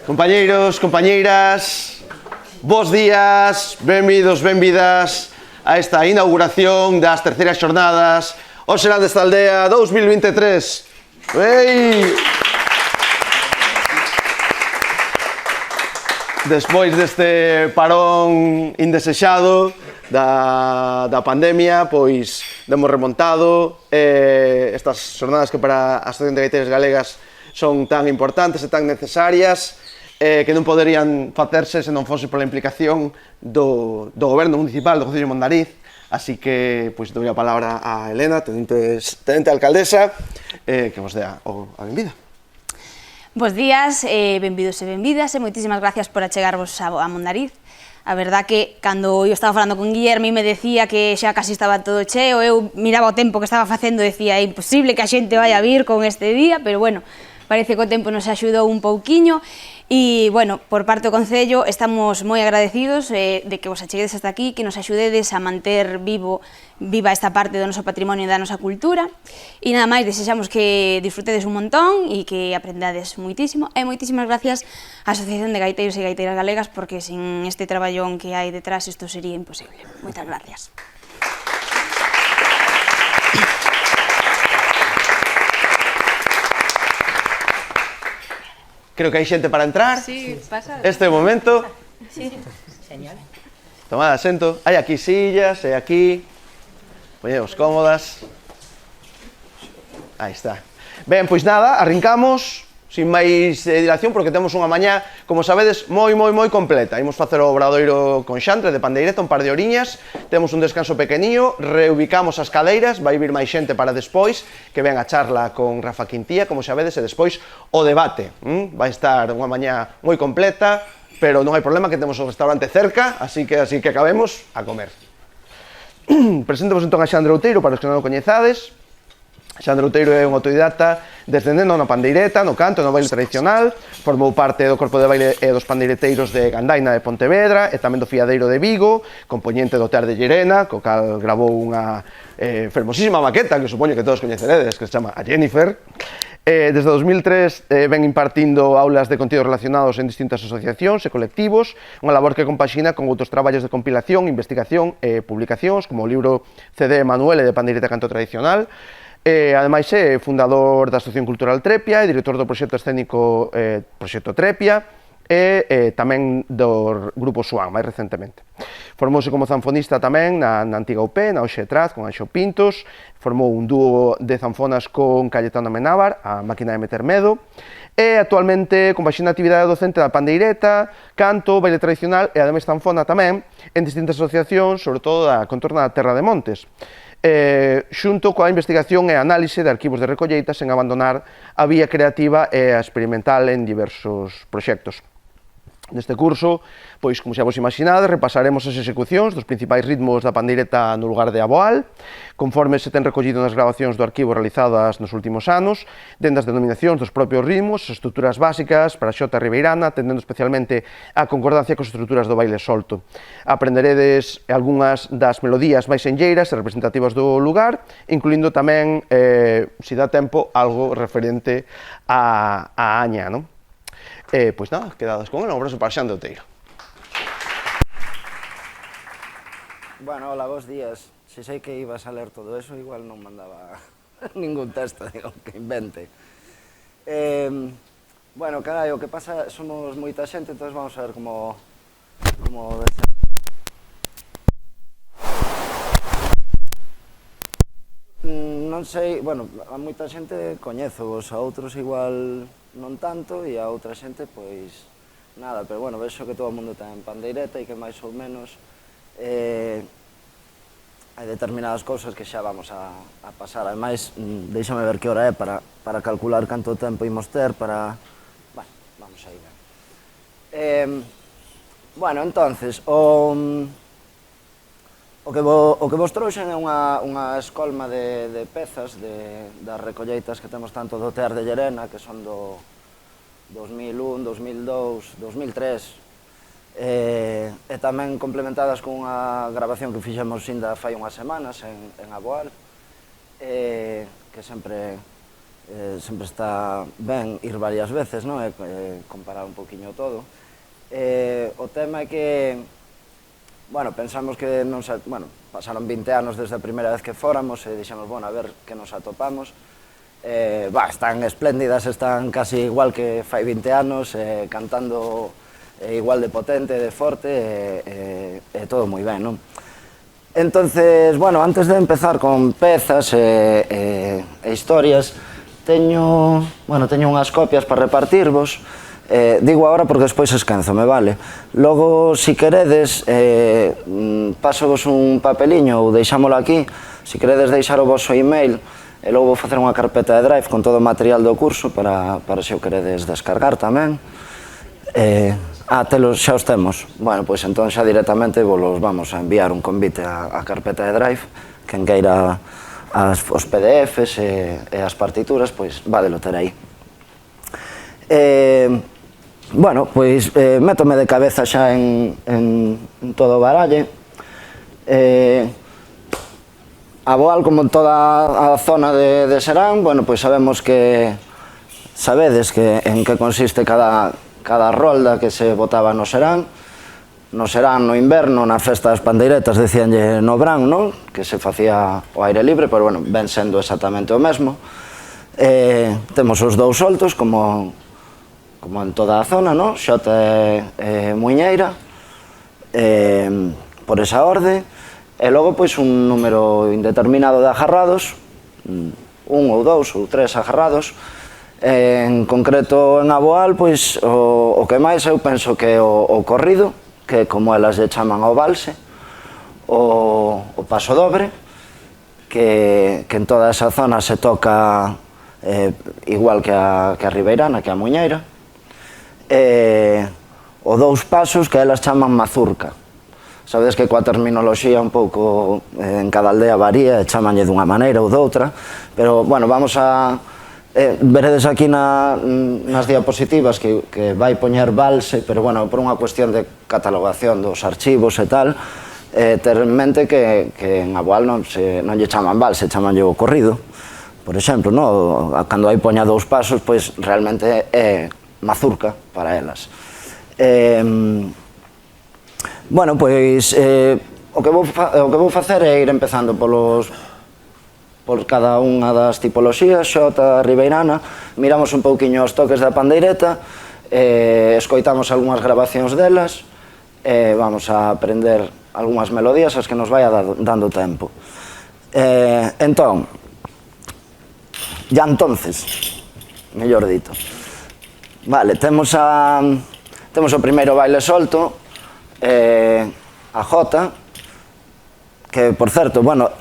Compañeiros, compañeiras, bos días, benvidos, benvidas a esta inauguración das terceiras xornadas O Serán desta Aldea 2023. Ei! Despois deste parón indesexado da pandemia, pois demos remontado estas xornadas que para a Asociación de Gaiteiras Galegas son tan importantes e tan necesarias que non poderían facerse se non fose pola implicación do Goberno Municipal do Concello de Mondariz. Así que, pois, dou a palabra a Elena, tenente alcaldesa, que vos dea a benvida. Bos días, benvidos e benvidas, e moitísimas gracias por achegarvos a Mondariz. A verdad que, cando eu estaba falando con Guillermo e me decía que xa casi estaba todo cheo, eu miraba o tempo que estaba facendo e decía, é imposible que a xente vai a vir con este día, pero bueno, parece que o tempo nos axudou un pouquiño e, bueno, por parte do Concello estamos moi agradecidos de que vos acheguedes hasta aquí, que nos axudedes a manter viva esta parte do noso patrimonio e da nosa cultura e nada máis, desexamos que disfrutedes un montón e que aprendades moitísimo e moitísimas gracias á Asociación de Gaiteiros e Gaiteiras Galegas porque sin este traballón que hai detrás isto sería imposible. Moitas gracias. Creo que hai xente para entrar. Sí, pasa. Este momento. Sí, señor. Tomad asento. Hai aquí sillas, e aquí. Poñeos cómodas. Aí está. Ben, pois nada, arrincamos sin máis dilación porque temos unha mañá, como sabedes, moi completa. Imos facer o obradoiro con Xantre de pandeireta, un par de horiñas, temos un descanso pequeniño, reubicamos as cadeiras, vai vir máis xente para despois, que ven a charla con Rafa Quintía, como sabedes, e despois o debate. Vai estar unha mañá moi completa, pero non hai problema que temos o restaurante cerca, así que acabemos a comer. Presentamos entón a Xandre Outeiro, para os que non o coñezades. Xandre Outeiro é un autodidacta descendendo na pandeireta, no canto, no baile tradicional, formou parte do corpo de baile e dos pandeireteiros de Gandaina de Pontevedra e tamén do Fiadeiro de Vigo, compoñente do Tear de Llerena, co cal gravou unha fermosísima maqueta que supoño que todos coñeceredes, que se chama A Jennifer. Desde 2003 ven impartindo aulas de contidos relacionados en distintas asociacións e colectivos, unha labor que compaxina con outros traballos de compilación, investigación e publicacións, como o libro CD Manuele de Pandeireta Canto Tradicional. Ademais é fundador da Asociación Cultural Trepia e director do proxecto escénico Proxecto Trepia e tamén do Grupo Swan, máis recentemente. Formouse como zanfonista tamén na antiga UP, na Oxe Traz, con Anxo Pintos, formou un dúo de zanfonas con Cayetano Amenábar, a Máquina de Meter Medo, e actualmente compaxina a actividade docente da pandeireta, canto, baile tradicional e ademais zanfona tamén en distintas asociacións, sobre todo da contorna da Terra de Montes, xunto coa investigación e análise de arquivos de recolleitas sen abandonar a vía creativa e a experimental en diversos proxectos. Neste curso, pois, como xa vos imaginades, repasaremos as execucións dos principais ritmos da pandeireta no lugar de Aboal, conforme se ten recollido nas grabacións do arquivo realizadas nos últimos anos, dende as denominacións dos propios ritmos, as estruturas básicas para a xota ribeirana, tendendo especialmente a concordancia cos estruturas do baile solto. Aprenderedes algunhas das melodías máis enlleiras e representativas do lugar, incluindo tamén, se dá tempo, algo referente a Aña, non? Pois nada, quedadas con el, un abrazo para Xandre Outeiro. Bueno, hola, bons días. Se sei que ibas a ler todo eso, igual non mandaba ningún texto, digo, que invente. Bueno, carai, o que pasa, somos moita xente, entón vamos a ver como non sei, bueno, a moita xente coñezos, a outros igual non tanto, e a outra xente, pois, nada, pero bueno, vexo que todo o mundo ten pandeireta e que máis ou menos hai determinadas cousas que xa vamos a pasar. Ademais, deixame ver que hora é para calcular canto tempo imos ter para... Bueno, vamos a ir. Bueno, entonces, o que vos trouxen é unha escolma de pezas das recolleitas que temos tanto do Tear de Llerena, que son do 2001, 2002, 2003, e tamén complementadas con unha grabación que fixemos ainda fai unhas semanas en Aboal, que sempre sempre está ben ir varias veces, non? Comparar un poquinho todo. O tema é que, bueno, pensamos que non se, bueno, pasaron 20 anos desde a primeira vez que fóramos e dixemos, bueno, a ver que nos atopamos. Están espléndidas, están casi igual que fai 20 anos, cantando igual de potente, de forte, e todo moi ben, non? Entonces, bueno, antes de empezar con pezas e historias, teño unhas copias para repartirvos. Digo agora porque despois esquénzome, vale? Logo, si queredes, pasovos un papeliño ou deixámolo aquí. Si queredes deixar o vosso email, e logo vou facer unha carpeta de Drive con todo o material do curso para se o queredes descargar tamén. Xa os temos. Bueno, pois entón xa directamente vos vamos a enviar un convite á carpeta de Drive, quen queira os PDFs e as partituras, pois vadelo ter aí. Bueno, pois métome de cabeza xa en todo o baralle. A Boal, como en toda a zona de Serán, bueno, pois sabedes que en que consiste cada rolda que se botaba no Serán. No Serán, no inverno, na festa das pandeiretas, decíanlle no Brán, non? Que se facía ao aire libre, pero, bueno, ven sendo exactamente o mesmo. Temos os dous soltos, como en toda a zona, non? Xota e muiñeira, por esa orde, e logo, pois, un número indeterminado de agarrados, un ou dous ou tres agarrados. En concreto, en Aboal, pois, o que máis eu penso que é o corrido, que como elas lle chaman ao valse, o paso dobre, que en toda esa zona se toca igual que a ribeirana, que a muiñeira, o dous pasos, que elas chaman mazurca. Sabedes que coa terminoloxía un pouco en cada aldea varía, chamanlle dunha maneira ou doutra, pero, bueno, vamos a... Veredes aquí nas diapositivas que vai poñer valse, pero, bueno, por unha cuestión de catalogación dos archivos e tal, ter en mente que en Aboal non lle chaman valse, chamanlle o corrido, por exemplo, no? Cando hai poña dous pasos, pois realmente é mazurca para elas. Bueno, pois o que vou facer é ir empezando por cada unha das tipoloxías, xota, ribeirana, miramos un pouquiño os toques da pandeireta, escoitamos algunhas grabacións delas, e vamos a aprender algunhas melodías as que nos vai dando tempo. Entón, mellor dito, vale, temos o primeiro baile solto, a jota, que, por certo, bueno,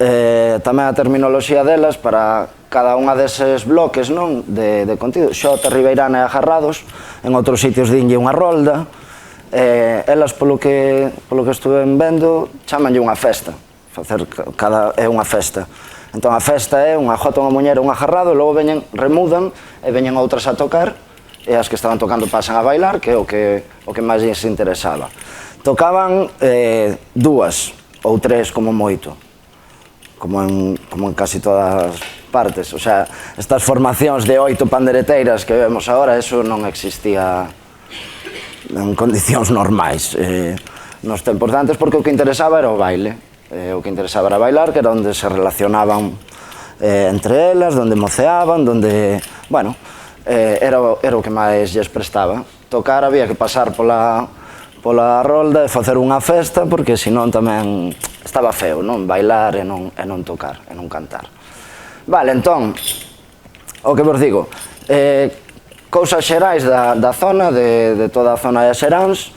tamén a terminoloxía delas para cada unha deses bloques, non, de contido, xota, ribeirana e agarrados, en outros sitios dinlle unha rolda, elas, polo que estuve vendo, chamanlle unha festa, é unha festa. Entón, a festa é unha jota, unha muñeira, un agarrado, e logo remudan e veñen outras a tocar, e as que estaban tocando pasan a bailar, que é o que máis lles interesaba. Tocaban dúas ou tres como moito, como en casi todas as partes. O sea, estas formacións de 8 pandereteiras que vemos agora, eso non existía en condicións normais nos tempos de antes, porque o que interesaba era o baile, o que interesaba era bailar, que era onde se relacionaban entre elas, onde moceaban, onde, bueno, era o que máis lles prestaba. Tocar había que pasar pola rolda e facer unha festa, porque senón tamén estaba feo, non? Bailar e non tocar, e non cantar. Vale, entón, o que vos digo, cousas xerais da zona, de toda a zona de Seráns,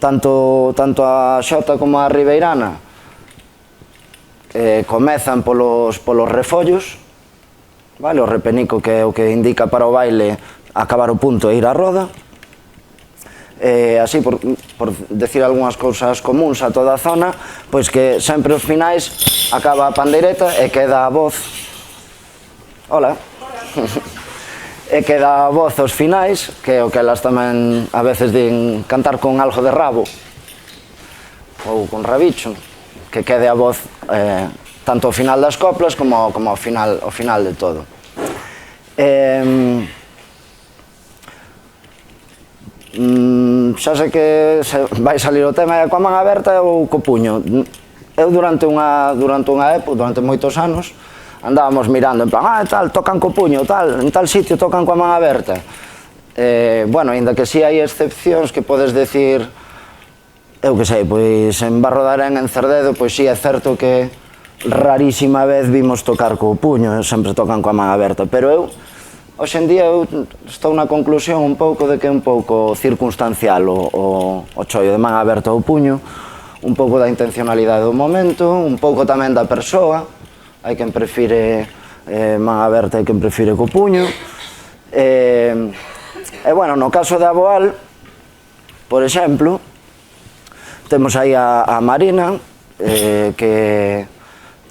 tanto a xota como a ribeirana comezan polos refollos, vale? O repenico, que é o que indica para o baile acabar o punto e ir á roda. Así, por decir algunhas cousas comuns a toda a zona, pois que sempre os finais acaba a pandeireta e queda a voz. Hola. E queda a voz aos finais, que é o que elas tamén a veces din cantar con algo de rabo ou con rabicho, que quede a voz tanto ao final das coplas como ao final de todo. Xa sei que vai salir o tema coa man aberta ou co puño. Eu durante unha época, durante moitos anos, andábamos mirando, en plan, tal, tocan co puño, tal, en tal sitio tocan coa man aberta. Bueno, ainda que si hai excepcións que podes decir, eu que sei, pois en Barro de Arén, en Cerdedo, pois si é certo que rarísima vez vimos tocar co puño, sempre tocan coa man aberta, pero eu, hoxe en día, eu estou na conclusión un pouco de que é un pouco circunstancial o chollo de man aberta ao puño, un pouco da intencionalidade do momento, un pouco tamén da persoa, hai quen prefire man aberta e quen prefire co puño, e bueno, no caso de Aboal, por exemplo, temos aí a Marina, que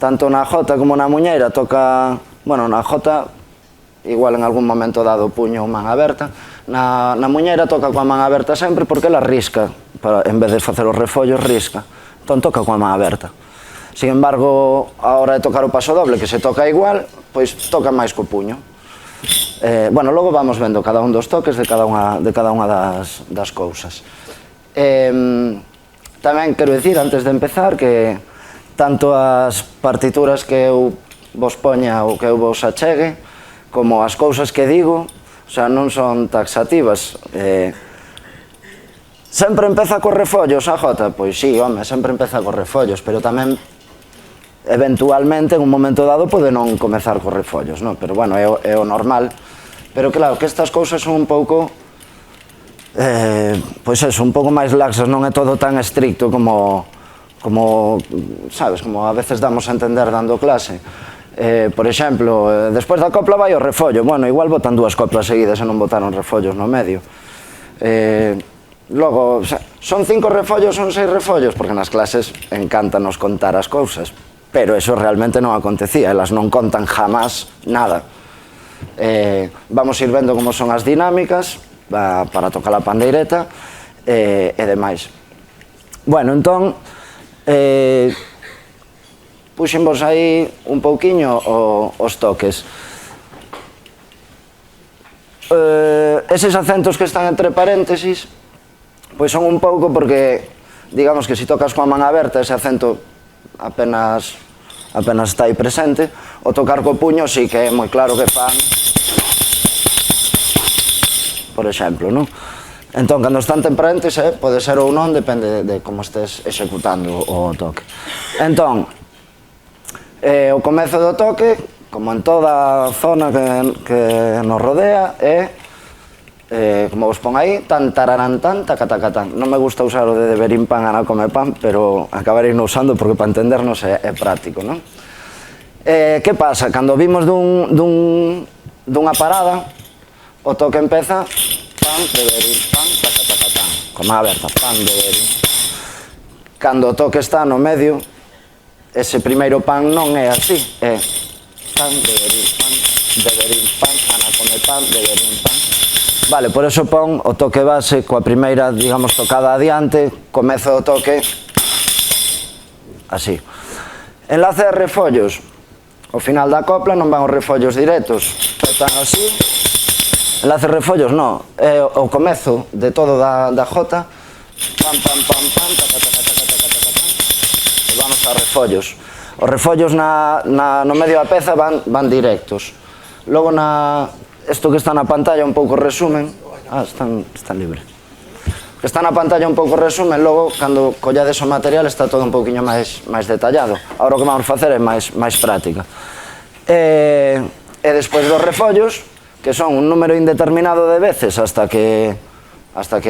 tanto na jota como na muñeira toca, bueno, na jota igual en algún momento dado puño ou man aberta, na muñeira toca coa man aberta sempre porque ela risca, en vez de facer os refollos risca, entón toca coa man aberta. Sin embargo, a hora de tocar o paso doble, que se toca igual, pois toca máis co puño. Bueno, logo vamos vendo cada un dos toques de cada unha das cousas. Tamén quero dicir, antes de empezar, que tanto as partituras que eu vos poña ou que eu vos achegue, como as cousas que digo, o sea, non son taxativas. Sempre empeza cos refollos a jota? Pois sí, home, sempre empeza cos refollos, pero tamén, eventualmente, en un momento dado, pode non comezar cos refollos, non? Pero, bueno, é o normal. Pero, claro, que estas cousas son un pouco, pois eso, un pouco máis laxas, non é todo tan estricto como, sabes, como a veces damos a entender dando clase. Por exemplo, despois da copla vai o refollo. Bueno, igual botan 2 coplas seguidas e non botaron refollos no medio. Logo, son 5 refollos, son 6 refollos, porque nas clases encántanos contar as cousas, pero eso realmente non acontecía, elas non contan jamás nada. Vamos ir vendo como son as dinámicas para tocar a pandeireta e demais. Bueno, entón, puxenvos aí un pouquiño os toques. Eses acentos que están entre paréntesis, pois son un pouco porque, digamos que se tocas coa man aberta, ese acento apenas está aí presente. O tocar co puño sí que é moi claro que fan, por exemplo, non? Entón, cando están entre paréntesis, pode ser ou non, depende de como estés executando o toque. Entón, o comezo do toque, como en toda a zona que nos rodea, é, como vos pon aí, tan tararán tan, tacatacatán. Non me gusta usar o de deberín pan, ana come pan, pero acabarei non usando porque para entendernos é práctico, non? Que pasa? Cando vimos dunha parada, o toque empeza pan, deberín pan, tacatacatán, como aberta, pan, deberín. Cando o toque está no medio, ese primeiro pan non é así, é pan, deberín pan, ana come pan, deberín pan. Vale, por eso pon o toque base coa primeira, digamos, tocada adiante, comezo o toque así. Enlace de refollos, ao final da copla non van os refollos directos, están así. Enlace de refollos non, é o comezo de todo da jota, pam, pam, pam, pam, vamos a refollos. Os refollos no medio da peza van directos. Logo, isto que está na pantalla un pouco resumen, están libres. Que está na pantalla un pouco resumen, logo, cando collades o material, está todo un pouquiño máis detallado. Agora o que vamos facer é máis práctica. E despois dos refollos, que son un número indeterminado de veces hasta que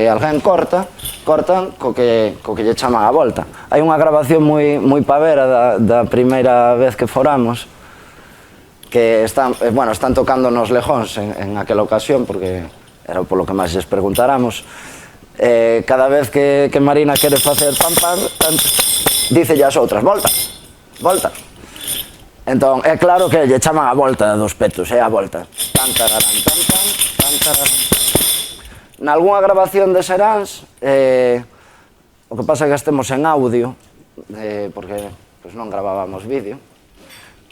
alguén cortan co que lle chaman a volta. Hai unha grabación moi pavera da primeira vez que foramos, que están tocando nos Lejóns en aquela ocasión, porque era polo que máis lles preguntáramos. Cada vez que Marina quere facer pam pam, dicelle as outras, volta, volta. Entón, é claro que lle chaman a volta dos petos, é a volta. Tan tararán, tan tan, tan tararán. Nalgúnha grabación de Seráns, o que pasa é que estemos en audio, porque non gravábamos vídeo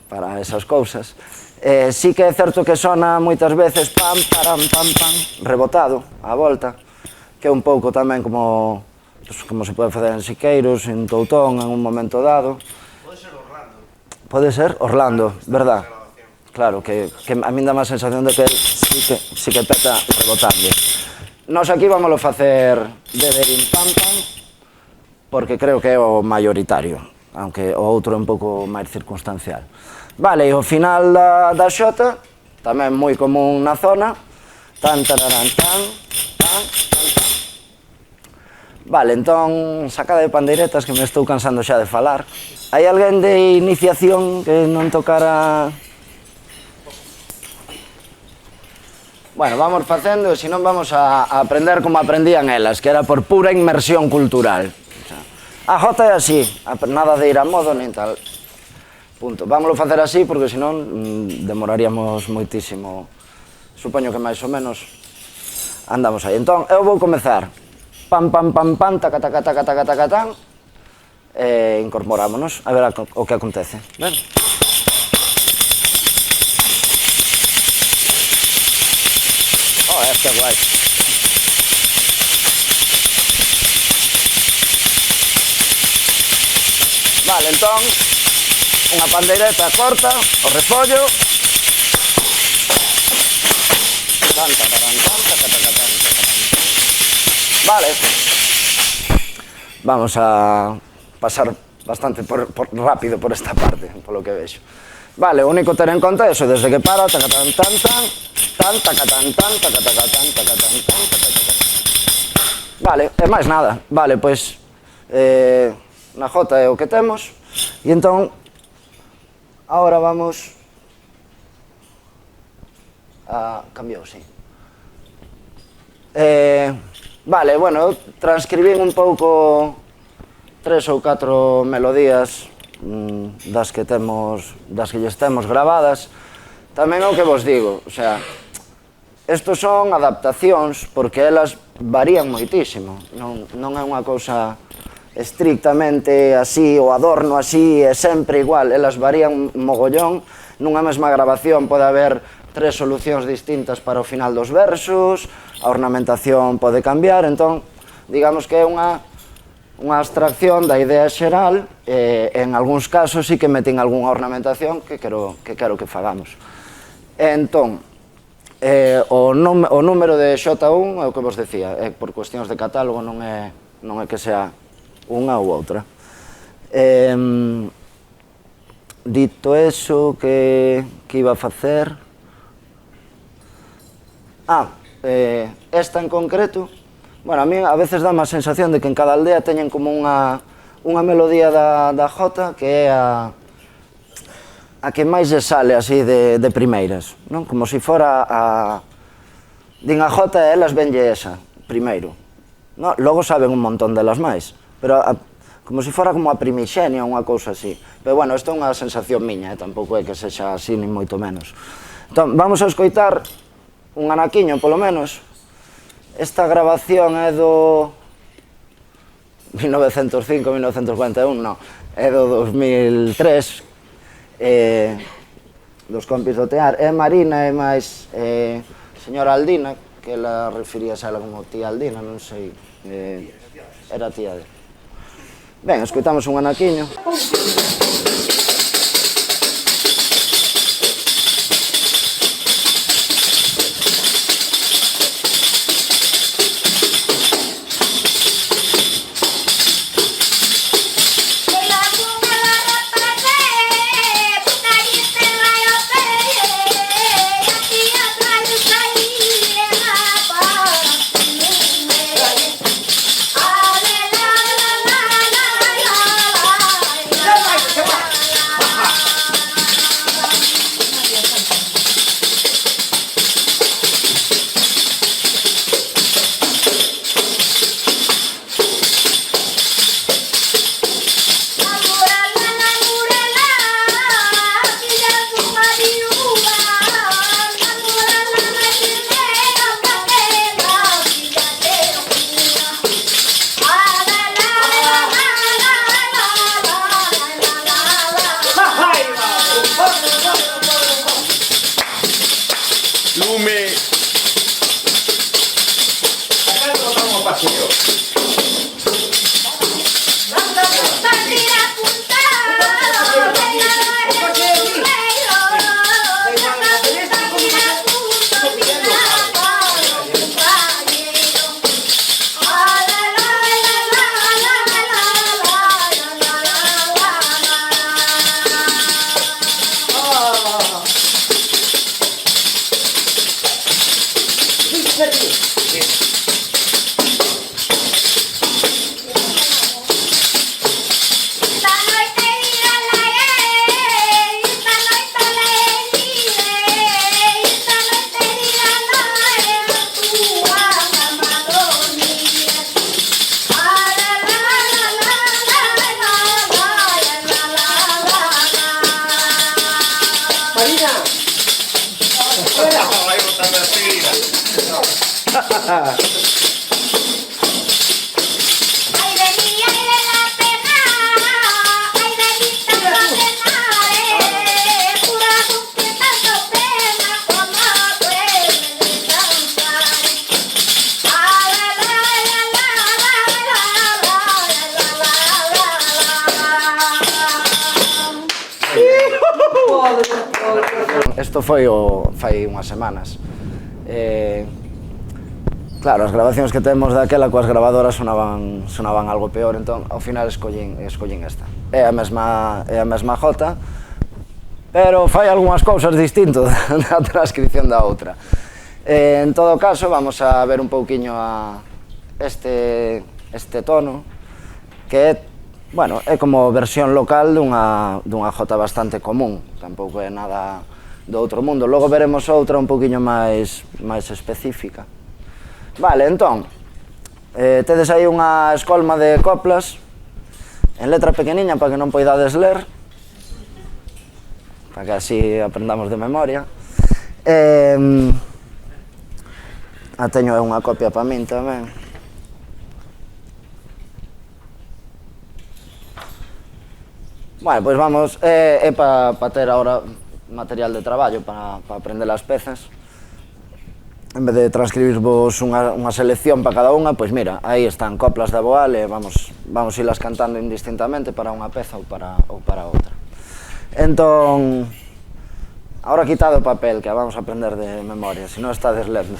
para esas cousas, Sí que é certo que sona moitas veces pam, param, pam, pam, rebotado, á volta, que é un pouco tamén como se pode facer en Siqueiros, en Toutón, en un momento dado. Pode ser Orlando. Pode ser Orlando, verdad? Claro, que a min dá má sensación de que sí que peta rebotando. Nos aquí vámoslo facer de verín pam pam, porque creo que é o mayoritario, aunque o outro é un pouco máis circunstancial. Vale, e o final da xota, tamén moi común na zona, tan tararán tan, tan, tan, tan. Vale, entón, sacada de pandeiretas, que me estou cansando xa de falar. Hai alguén de iniciación que non tocara... Bueno, vamos facendo, e senón vamos a aprender como aprendían elas, que era por pura inmersión cultural. A jota é así, nada de ir a modo nin tal. Punto. Vámoslo facer así, porque senón demoraríamos moitísimo. Supoño que máis ou menos andamos aí. Entón, eu vou comezar. Pam, pam, pam, pam, taca, taca, taca, taca, taca, tan. E incorporámonos a ver o que acontece. Ben? Que guai. Vale, entón, unha pandeireta corta, o refollo. Vale. Vamos a pasar bastante rápido por esta parte, polo que vexo. Vale, o único ter en conta é eso, desde que para, tacatán, tan, tan, tan, tacatán, tan, tacatacatán, tacatán, tan, tacatacatán. Vale, e máis nada. Vale, pois, na jota é o que temos, e entón, agora vamos a... cambiou, sí. Vale, bueno, transcribín un pouco 3 ou 4 melodías das que lles temos gravadas. Tamén é o que vos digo, o sea, estos son adaptacións porque elas varían moitísimo, non é unha cousa estrictamente así, o adorno así, é sempre igual, elas varían mogollón, nunha mesma grabación pode haber 3 solucións distintas para o final dos versos, a ornamentación pode cambiar, entón, digamos que é unha abstracción da idea xeral, en algúns casos sí que meten algunha ornamentación que quero que fagamos. Entón, o número de X1 é o que vos decía, por cuestións de catálogo non é que sea unha ou outra. Dito eso, que iba a facer? Esta en concreto, bueno, a mí a veces dá má sensación de que en cada aldea teñen como unha melodía da jota que é a que máis lle sale así de primeiras, non? Como se fora din a jota e elas venlle esa, primeiro. Logo saben un montón delas máis, pero como se fora como a primixenia, unha cousa así. Pero bueno, isto é unha sensación miña, tampouco é que sexa así, nin moito menos. Entón, vamos a escoitar un anaquiño, polo menos. Esta grabación é do 1905-1941, non, é do 2003, dos compis do Tear. É Marina e máis señora Aldina, que ela referíase a ela como tía Aldina, non sei, era tía de... Ben, escoitamos un anaquiño. Come on. lume. Acá nos vamos a paseo. Isto foi fai unhas semanas. Claro, as grabacións que temos daquela coas grabadoras sonaban algo peor, entón ao final escollín esta. É a mesma jota, pero fai algunhas cousas distinto da transcripción da outra. En todo caso, vamos a ver un pouquiño este tono, que é como versión local dunha jota bastante común, tampouco é nada do outro mundo. Logo veremos outra un pouquiño máis específica. Vale, entón, tedes aí unha escolma de coplas en letra pequeniña para que non poidades ler, para que así aprendamos de memoria. Teño unha copia para min tamén. Bueno, pois vamos, é para ter agora material de traballo para aprender as pezas. En vez de transcribirvos unha selección para cada unha, pois mira, aí están coplas de Aboal e vamos ilas cantando indistintamente para unha peza ou para outra. Entón, agora quitado o papel, que a vamos a aprender de memoria, se non estades lendo.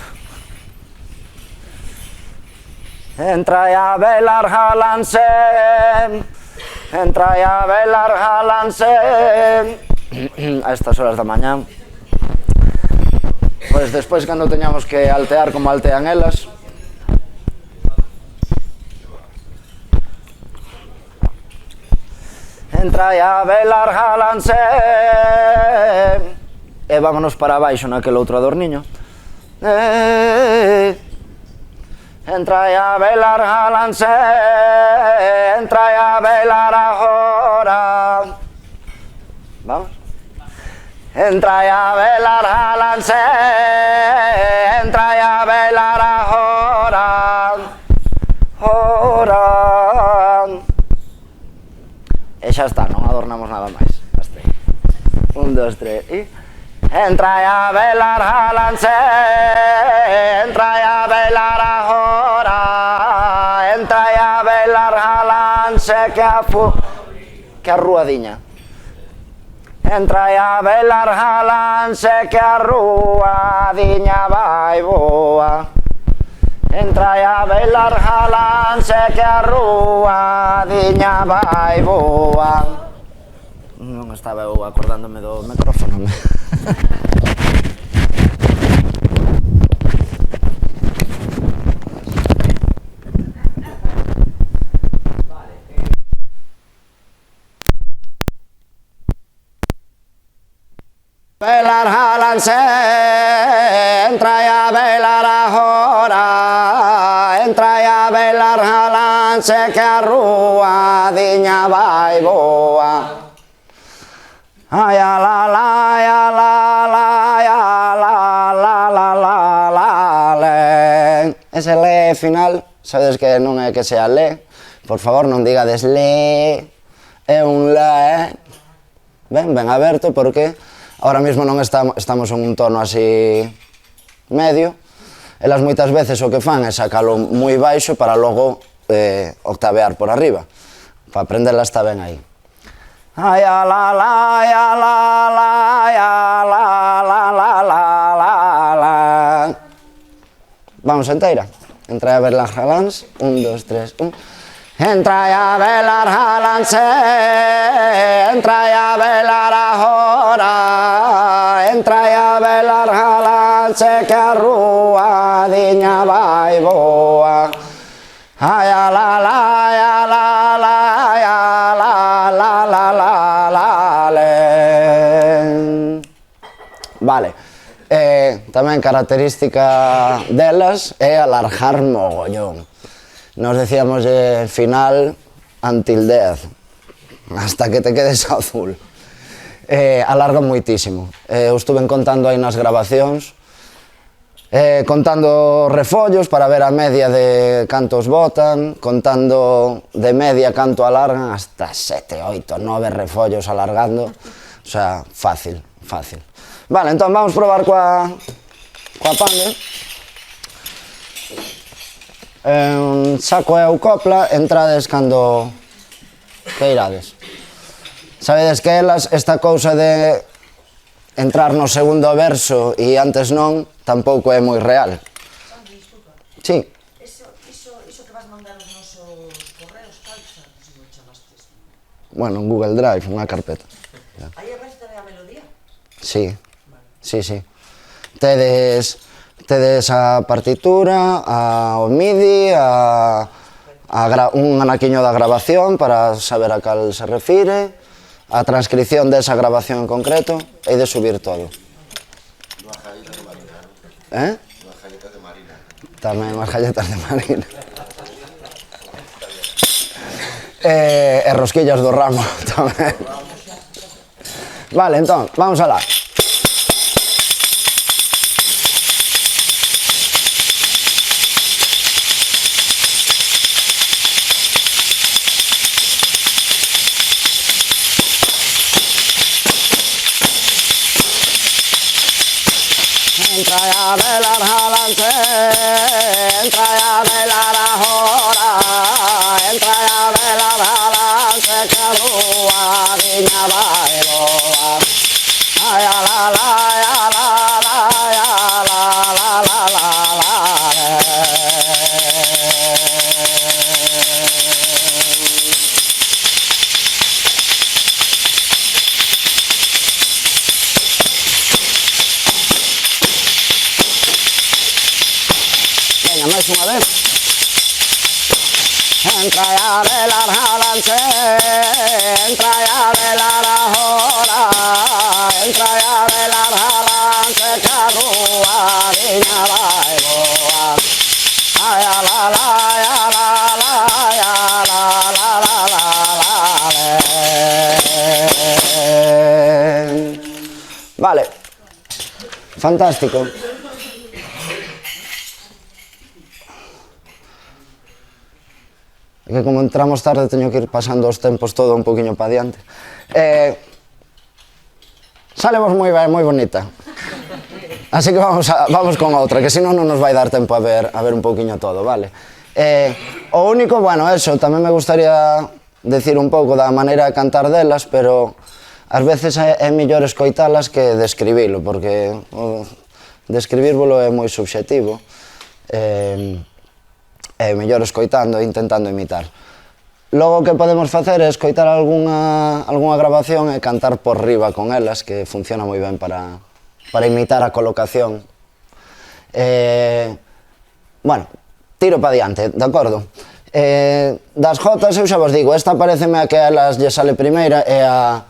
Entra a velar jalanse, entra a velar jalanse, a estas horas da mañá. Pois despois, cando teñamos que altear como altean elas, entra a velar jalanse, e vámonos para baixo naquele outro adorniño. Entra a velar jalanse, entra a velar agora. Vamos. Entra a velar jalanse, entra a velar agora, ora. E xa está, non adornamos nada máis. Hasta aí. 1, 2, 3 e... Entra a velar jalanse, entra a velar agora, entra a velar jalanse que a ruadiña. Entra a velar jalanse que a ruadiña vai boa. Entra a velar jalanse que a ruadiña vai boa. Non estaba eu acordándome do micrófono. Velar jalanse, entra a velar agora, entra a velar jalanse que a ruadiña vai boa. Ai a la la, ai a la la, ai a la la la la la le. Ese le final, sabedes que non é que sea le, por favor non digades le, é un le, ben aberto porque ahora mismo non estamos en un tono así medio, elas moitas veces o que fan é sacalo moi baixo para logo octavear por arriba, para aprenderla está ben aí. Ay, la la, ya la la, ya la la la la la. Vamos enteira. Entra a ver las Halans, 1, 2, 3, 1. Entra a ver las Halans, entra a ver las hora, entra a ver las Halans, que a rúa diña vai boa. Ay, la la, ya la la, ya la la la la la le. Vale. Tamén característica delas é alargar mogollón. Nos decíamos final until death, hasta que te quedes azul. Alargan moitísimo. Eu estuve contando aí nas grabacións, contando refollos para ver a media de cantos botan, contando de media canto alargan, hasta 7, 8, 9 refollos alargando, o sea, fácil, fácil. Vale, entón vamos probar coa pande. Saco eu copla, entrades cando queirades. Sabedes que elas, esta cousa de entrar no segundo verso e antes non, tampouco é moi real. Disculpa. Sí. Iso que vas mandar os nosos correos, tal, se o chamastes. Bueno, en Google Drive, unha carpeta. Aí aparece tamén a melodía? Sí, sí, sí. Tedes a partitura, o MIDI, un anaquiño da grabación para saber a cal se refire, a transcripción desa grabación en concreto, e de subir todo. Unhas galletas de Marina, Eh? unhas galletas de Marina. Tamén unhas galletas de Marina. E rosquillas do ramo tamén. Vale, entón, vamos alá. Entra a velar jalante, entra a velar ahora, entra a velar jalante, que a rúa viña vai boa. Ay, la la, ya la la, ya la la la la la. Venga, máis unha vez. Entra a velar jalante, entra a velar ahora, entra a velar jalante, que a rúa viña vai boa. Ay, la la, ya la la, ya la la la la la. Vale. Fantástico. Que como entramos tarde teño que ir pasando os tempos todo un poquinho para diante. Salemos moi ben, moi bonita. Así que vamos con outra, que senón non nos vai dar tempo a ver un poquinho todo, vale? O único, bueno, eso, tamén me gustaría decir un pouco da maneira de cantar delas, pero ás veces é mellor escoitalas que describilo, porque describírvolo é moi subxetivo. É mellor escoitando e intentando imitar. Logo o que podemos facer é escoitar algunha grabación e cantar por riba con elas, que funciona moi ben para imitar a colocación. Bueno, tiro para diante, de acordo? Das jotas eu xa vos digo, esta pareceme a que a elas lle sale primeira, e a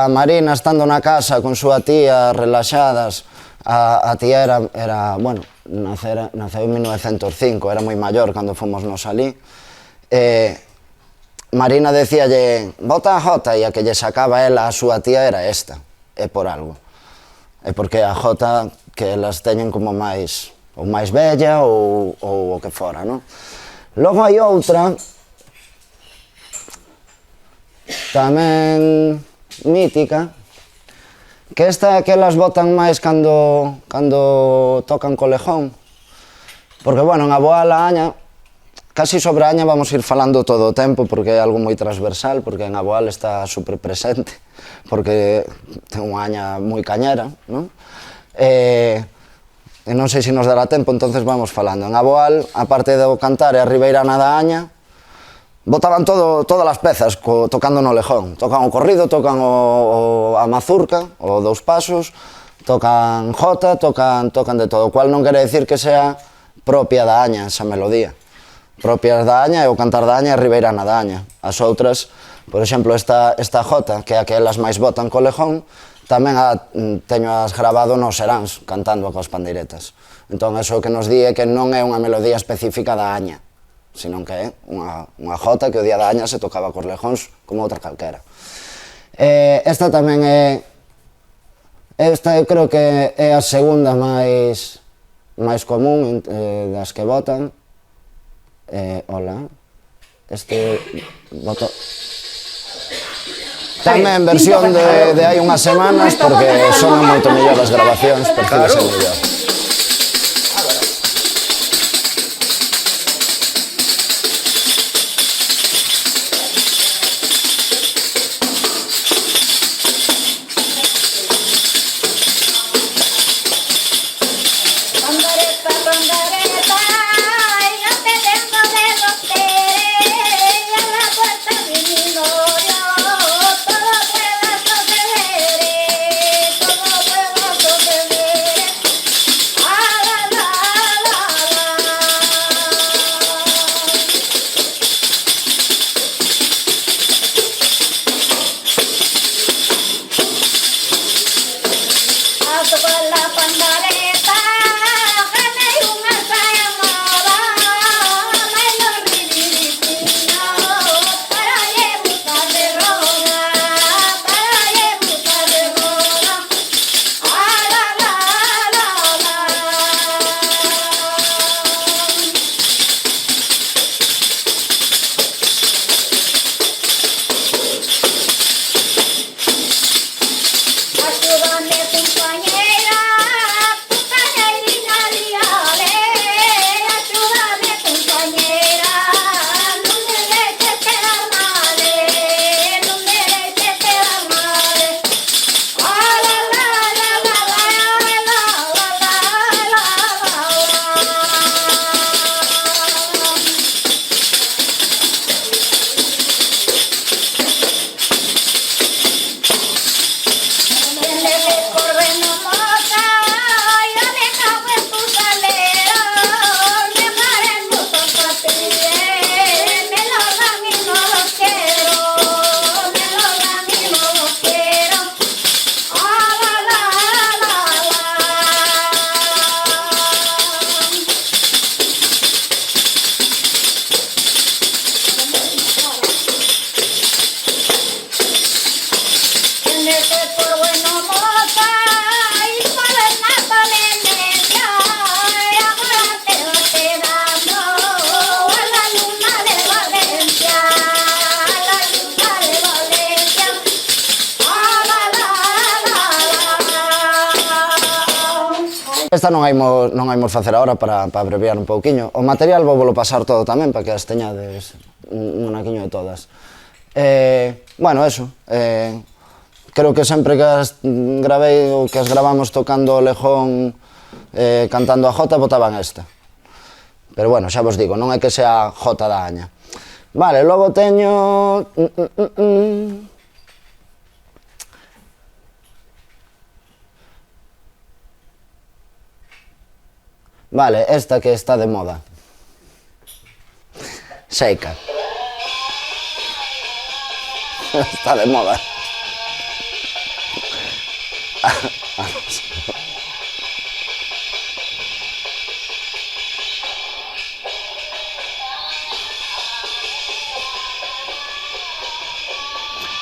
Marina estando na casa con súa tía, relaxadas. A tía era, bueno, naceu en 1905, era moi maior cando fomos nos alí. Marina decíalle, bota a jota, e a que lle sacaba ela a súa tía era esta, é por algo. É porque a jota que elas teñen como máis, ou máis bella, ou o que fora, non? Logo hai outra, tamén mítica, Que esta que elas botan máis cando tocan co lejón. Porque, bueno, en Aboal a aña, casi sobre a aña vamos ir falando todo o tempo, porque é algo moi transversal, porque en Aboal está super presente, porque ten unha aña moi cañera, non? E non sei se nos dará tempo, entonces vamos falando. En Aboal, a parte do cantar e a ribeirana da aña, botaban todas as pezas tocando no lejón. Tocan o corrido, tocan a mazurca, o dous pasos, tocan jota, tocan de todo, o cual non quere decir que sea propia da aña esa melodía. Propias da aña é o cantar da aña e a ribeirana da aña. As outras, por exemplo, esta jota, que é a que elas máis botan co lejón, tamén teño as grabado nos seráns, cantando coas pandeiretas. Entón, eso que nos di é que non é unha melodía específica da aña, senón que é unha jota que o día da aña se tocaba cos lejóns como outra calquera. Esta tamén é... Esta eu creo que é a segunda máis común das que botan. Hola. Este boto... Tamén versión de hai unhas semanas, porque sonan moito mellor as grabacións, percíbese mellor. Esta non haimos facer agora para abreviar un pouquiño. O material vou pasar todo tamén para que as teñades un anaquiño de todas. Bueno, eso. Creo que sempre que as gravei ou que as gravamos tocando o lejón, cantando a jota, botaban esta. Pero bueno, xa vos digo, non é que sea jota da aña. Vale, logo teño... Vale, esta que está de moda. Seika. Está de moda.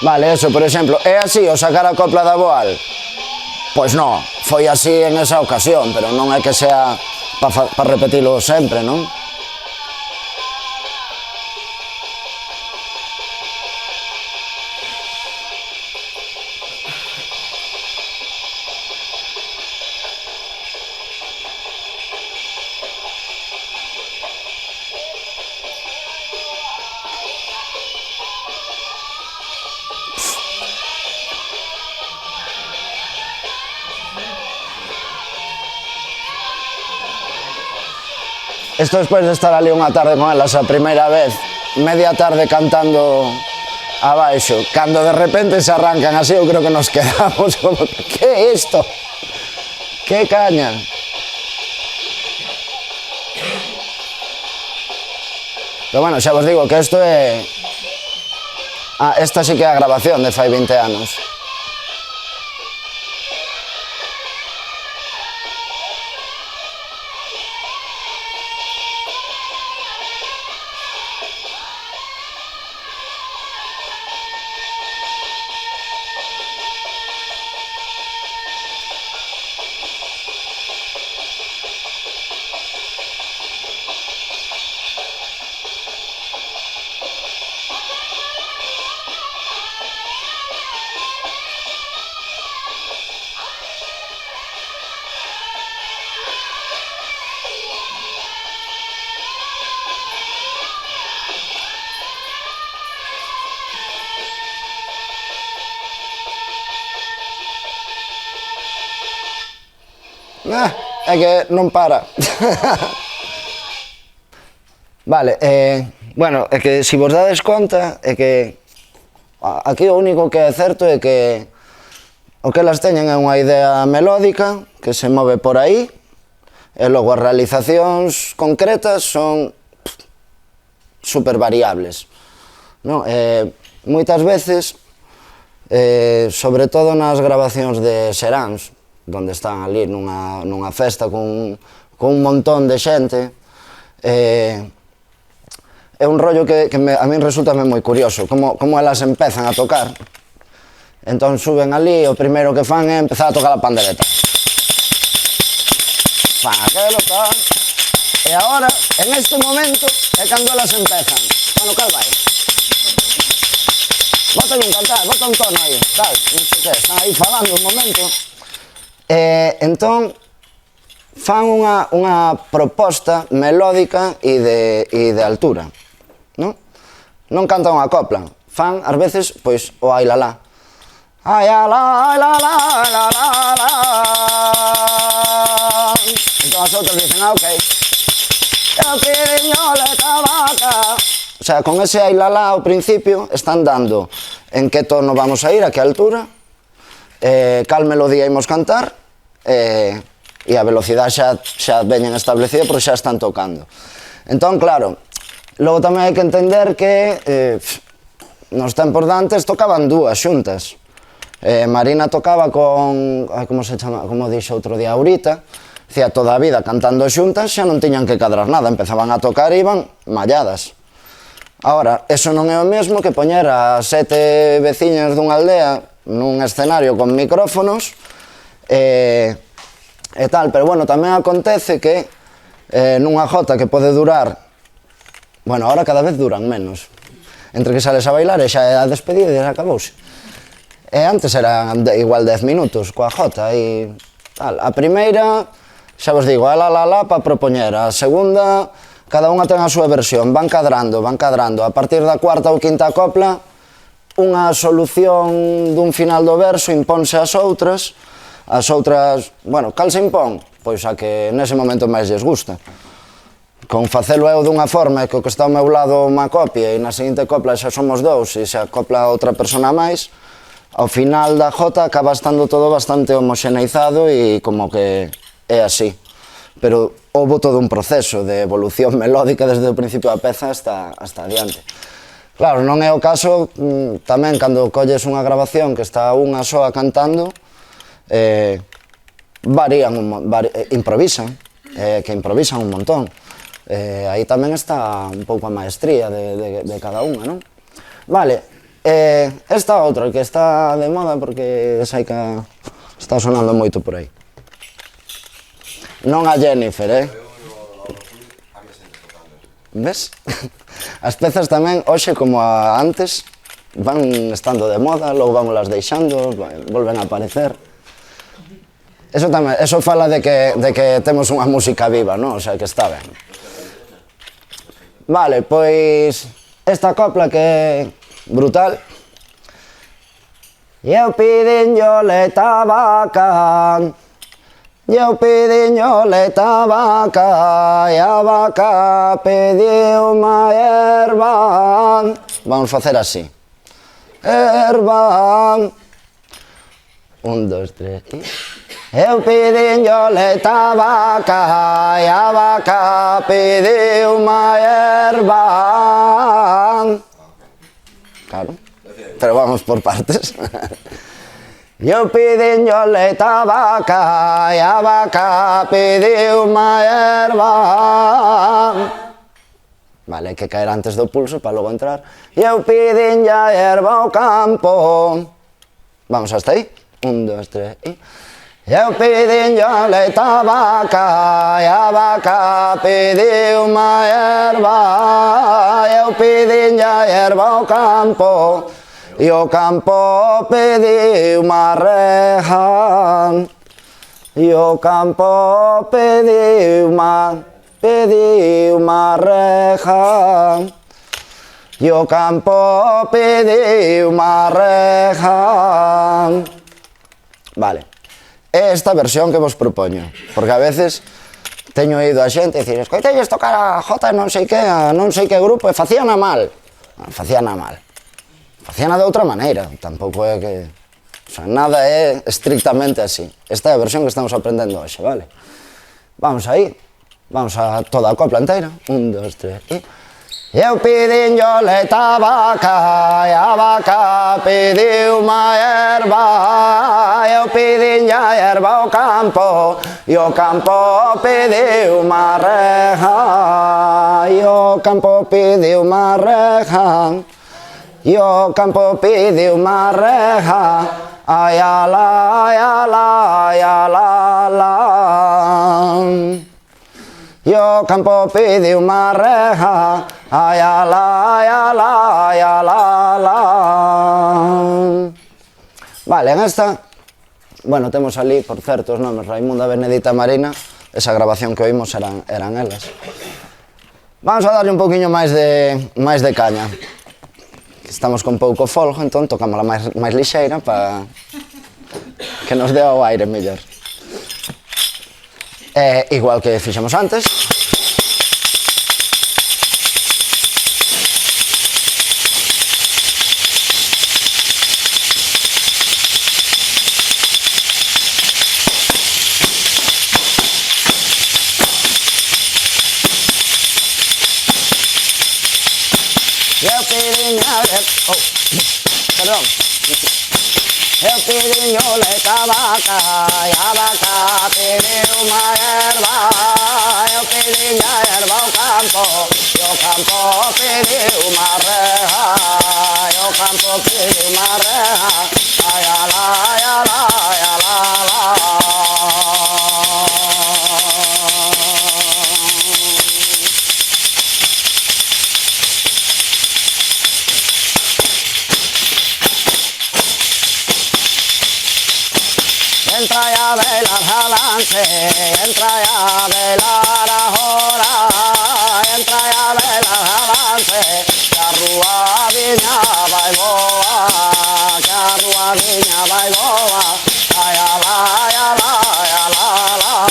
Vale, eso, por exemplo, é así o sacar a copla da Aboal? Pois non, foi así en esa ocasión, pero non é que sea para repetilo sempre, non? Isto despois de estar ali unha tarde con elas a primeira vez, media tarde cantando abaixo, cando de repente se arrancan así, eu creo que nos quedamos como, que é isto? Que caña? Pero bueno, xa vos digo que isto é... esta sí que é a grabación de fai 20 anos. É que non para. Vale, bueno, é que se vos dades conta, é que aquí o único que é certo é que o que elas teñen é unha idea melódica que se move por aí e logo as realizacións concretas son super variables, non? Moitas veces, sobre todo nas grabacións de Seráns, donde están ali nunha festa con un montón de xente, é un rollo que a min resulta moi curioso, como elas empezan a tocar. Entón suben ali, o primeiro que fan é empezar a tocar a pandereta. Fan aquelo, tal. E agora, en este momento, é cando elas empezan. Bueno, cal vai? Bota un cantar, bota un tono aí, tal, non sei que, están aí falando un momento. Entón, fan unha proposta melódica e de altura, non? Non cantan unha copla, fan, ás veces, pois, o ai la la. Ai la la, ai la la, ai la la la. Entón as outras dicen, ok. Eu pidiño le tabaca. O sea, con ese ai la la ao principio están dando en que tono vamos a ir, a que altura, cal melodía imos cantar, e a velocidade xa veñen establecida porque xa están tocando. Entón, claro, logo tamén hai que entender que nos tempos de antes tocaban dúas xuntas. Marina tocaba con, como se chama, como dixo outro día Aurita, dicía toda a vida cantando xuntas, xa non tiñan que cadrar nada, empezaban a tocar e iban malladas. Ahora, eso non é o mesmo que poñer a 7 veciñas dunha aldea nun escenario con micrófonos e tal, pero bueno, tamén acontece que nunha jota que pode durar, bueno, ahora cada vez duran menos, entre que sales a bailar e xa é a despedida e xa acabouse. E antes eran igual 10 minutos coa jota e tal. A primeira, xa vos digo, la la la para propoñer, a segunda, cada unha ten a súa versión, van cadrando, a partir da cuarta ou quinta copla, unha solución dun final do verso impónse ás outras, bueno, cal se impón? Pois a que nese momento máis lles gusta. Con facelo eu dunha forma e que o que está ao meu lado má copia e na seguinte copla xa somos dous e xa copla outra persona máis, ao final da jota acaba estando todo bastante homoxeneizado e como que é así. Pero houve todo un proceso de evolución melódica desde o principio da peza hasta adiante. Claro, non é o caso tamén cando colles unha grabación que está unha soa cantando, improvisan, que improvisan un montón. Aí tamén está un pouco a maestría de cada unha, non? Vale, esta outra que está de moda porque sei que está sonando moito por aí. Non a Jennifer, ves? As pezas tamén, hoxe como antes, van estando de moda, logo vámolas deixando, volven a aparecer. Eso tamén, eso fala de que temos unha música viva, non? O sea, que está ben. Vale, pois esta copla que é brutal. Eu pidinlle tabaca, eu pidiño leite a vaca, e a vaca pediu má erva. Vamos facer así. Erva. 1, 2, 3 e... Eu pidiño leite a vaca, e a vaca pediu má erva. Claro, pero vamos por partes. Eu pidiño leite a vaca, e a vaca pediu má erva. Vale, hai que caer antes do pulso para logo entrar. Eu pidiño a erva ao campo. Vamos hasta aí. 1, 2, 3 e... Eu pidiño leite a vaca, e a vaca pediu má erva. Eu pidiño a erva ao campo, e o campo pediu má reja. E o campo pediu má reja. E o campo pediu má reja. Vale. Esta versión que vos propoño, porque a veces teño ido a xente e dicir, escoitelles tocar a Jota non sei que, a non sei que grupo, e facíana mal. Facíana de outra maneira, tampouco é que... O sea, nada é estrictamente así. Esta é a versión que estamos aprendendo hoxe, vale? Vamos aí, vamos a toda a copla inteira. 1, 2, 3 e... Eu pidiño leite a vaca, e a vaca pediu má erva. Eu pidiño a erva ao campo, e o campo pediu má reja. E o campo pediu má reja. E o campo pediu má reja. Ai, alá, ai, alá, ai, alá, alá. E o campo pediu má reja. Ai, alá, ai, alá, ai, alá, alá. Vale, en esta, bueno, temos ali, por certo, os nomes, Raimunda, Benedita, Marina, esa grabación que oímos eran elas. Vamos a darle un poquinho máis de caña. Estamos con pouco folgo, entón tocámola máis lixeira para que nos dé o aire mellor. Igual que fixemos antes. Eu pidiño leite a vaca, e a vaca pediu má erva. Eu pidiño a erva ao campo, e o campo pediu má reja. E o campo pediu má reja. Ai, alá, ai, alá, ai, alá, alá. Entra a velar jalance, entra a velar ahora, entra a velar jalance, que a rúa viña vai boa, que a rúa viña vai boa, ai, alá, ai, alá, ai, alá, alá.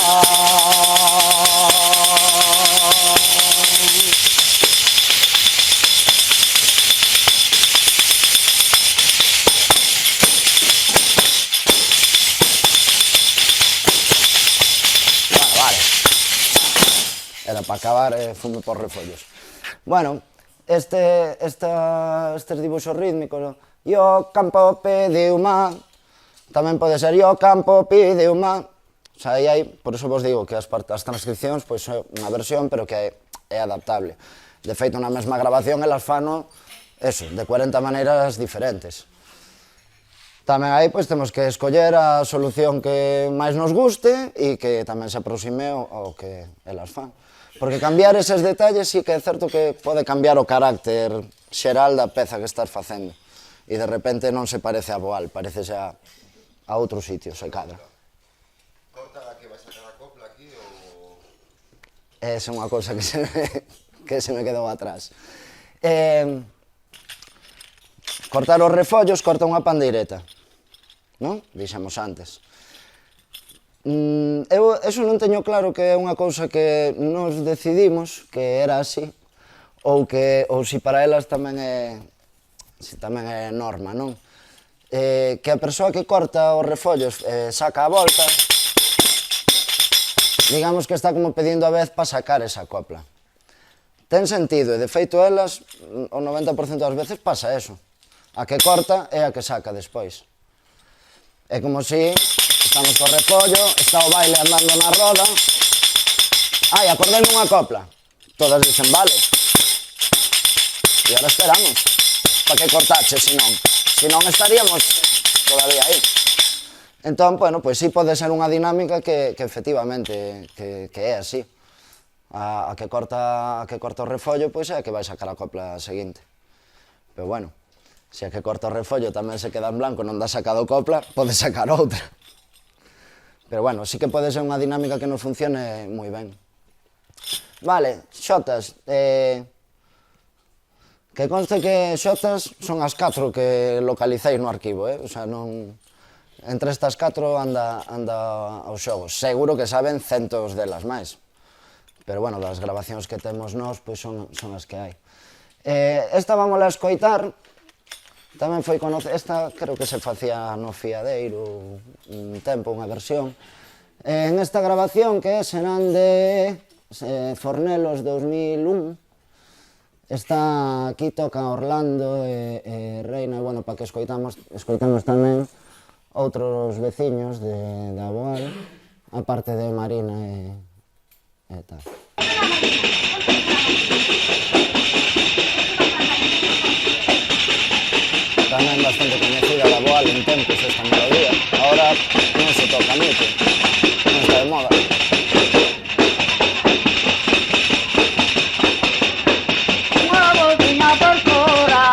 Era para acabar fume por refollos. Bueno, estes dibuixos rítmicos, yo campo pediu má, tamén pode ser yo campo pediu má. O sea, aí hai, por iso vos digo que as transcripcións pois é unha versión, pero que é adaptable. De feito, na mesma grabación, elas fano, eso, de 40 maneiras diferentes. Tamén aí pois temos que escoller a solución que máis nos guste e que tamén se aproxime ao que elas fan. Porque cambiar eses detalles sí que é certo que pode cambiar o carácter xeral da peza que estás facendo. E de repente non se parece a Boal, parece xa a outro sitio, se cadra. Corta a que vai sacar a copla aquí ou... Esa é unha cousa que se me quedou atrás. Cortar os refollos corta unha pandeireta, non? Dixemos antes. Eu eso non teño claro que é unha cousa que nos decidimos que era así, ou si para elas tamén é norma, non? Que a persoa que corta os refollos saca a volta, digamos que está como pedindo a vez para sacar esa copla. Ten sentido, e de feito elas, o 90% das veces pasa eso. A que corta é a que saca despois. É como si estamos co repollo, está o baile andando na roda. Ai, acordei nunha copla. Todas dicen, vale. E ahora esperamos. Pa que cortache, senón? Senón estaríamos todavía aí. Entón, bueno, pois sí pode ser unha dinámica que efectivamente que é así. A que corta o refollo, pois é a que vai sacar a copla seguinte. Pero bueno, se a que corta o refollo tamén se queda en blanco, non dá sacado copla, pode sacar outra. Pero bueno, sí que pode ser unha dinámica que nos funcione moi ben. Vale, xotas. Que conste que xotas son as 4 que localicei no arquivo, o sea, non... Entre estas 4 anda os xogos. Seguro que saben centos delas máis. Pero, bueno, das grabacións que temos nós, pois son as que hai. Esta vamos a escoitar. Tamén foi conocida, esta creo que se facía no Fiadeiro un tempo, unha versión. En esta grabación, que serán de Fornelos 2001, está aquí, toca Orlando e Reina, bueno, para que escoitamos tamén outros veciños da Boal, aparte de Marina e tal. Tamén bastante coñecida da Boal en tempos esta melodía. Ahora non se toca moito, non está de moda. Unha bocina por fora,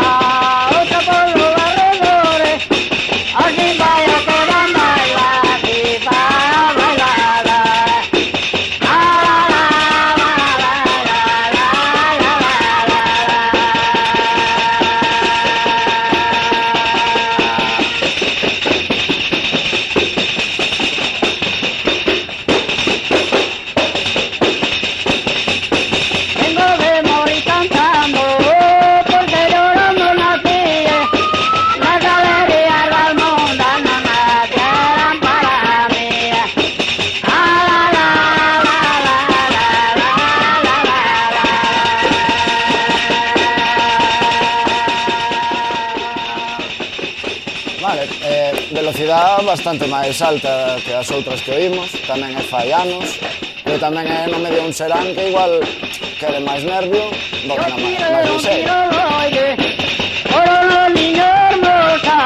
outra por los alrededores, así vai a que van bailar, y para bailar. Vengo de morir cantando, porque llorando nací, las galerías del mundo no nacieron para mí. Vale, velocidade bastante máis alta que as outras que oímos, tamén é fai anos, pero tamén é no medio un serán que igual quere máis nervio do que na máis liseiro. Oye, oro los niños hermosa,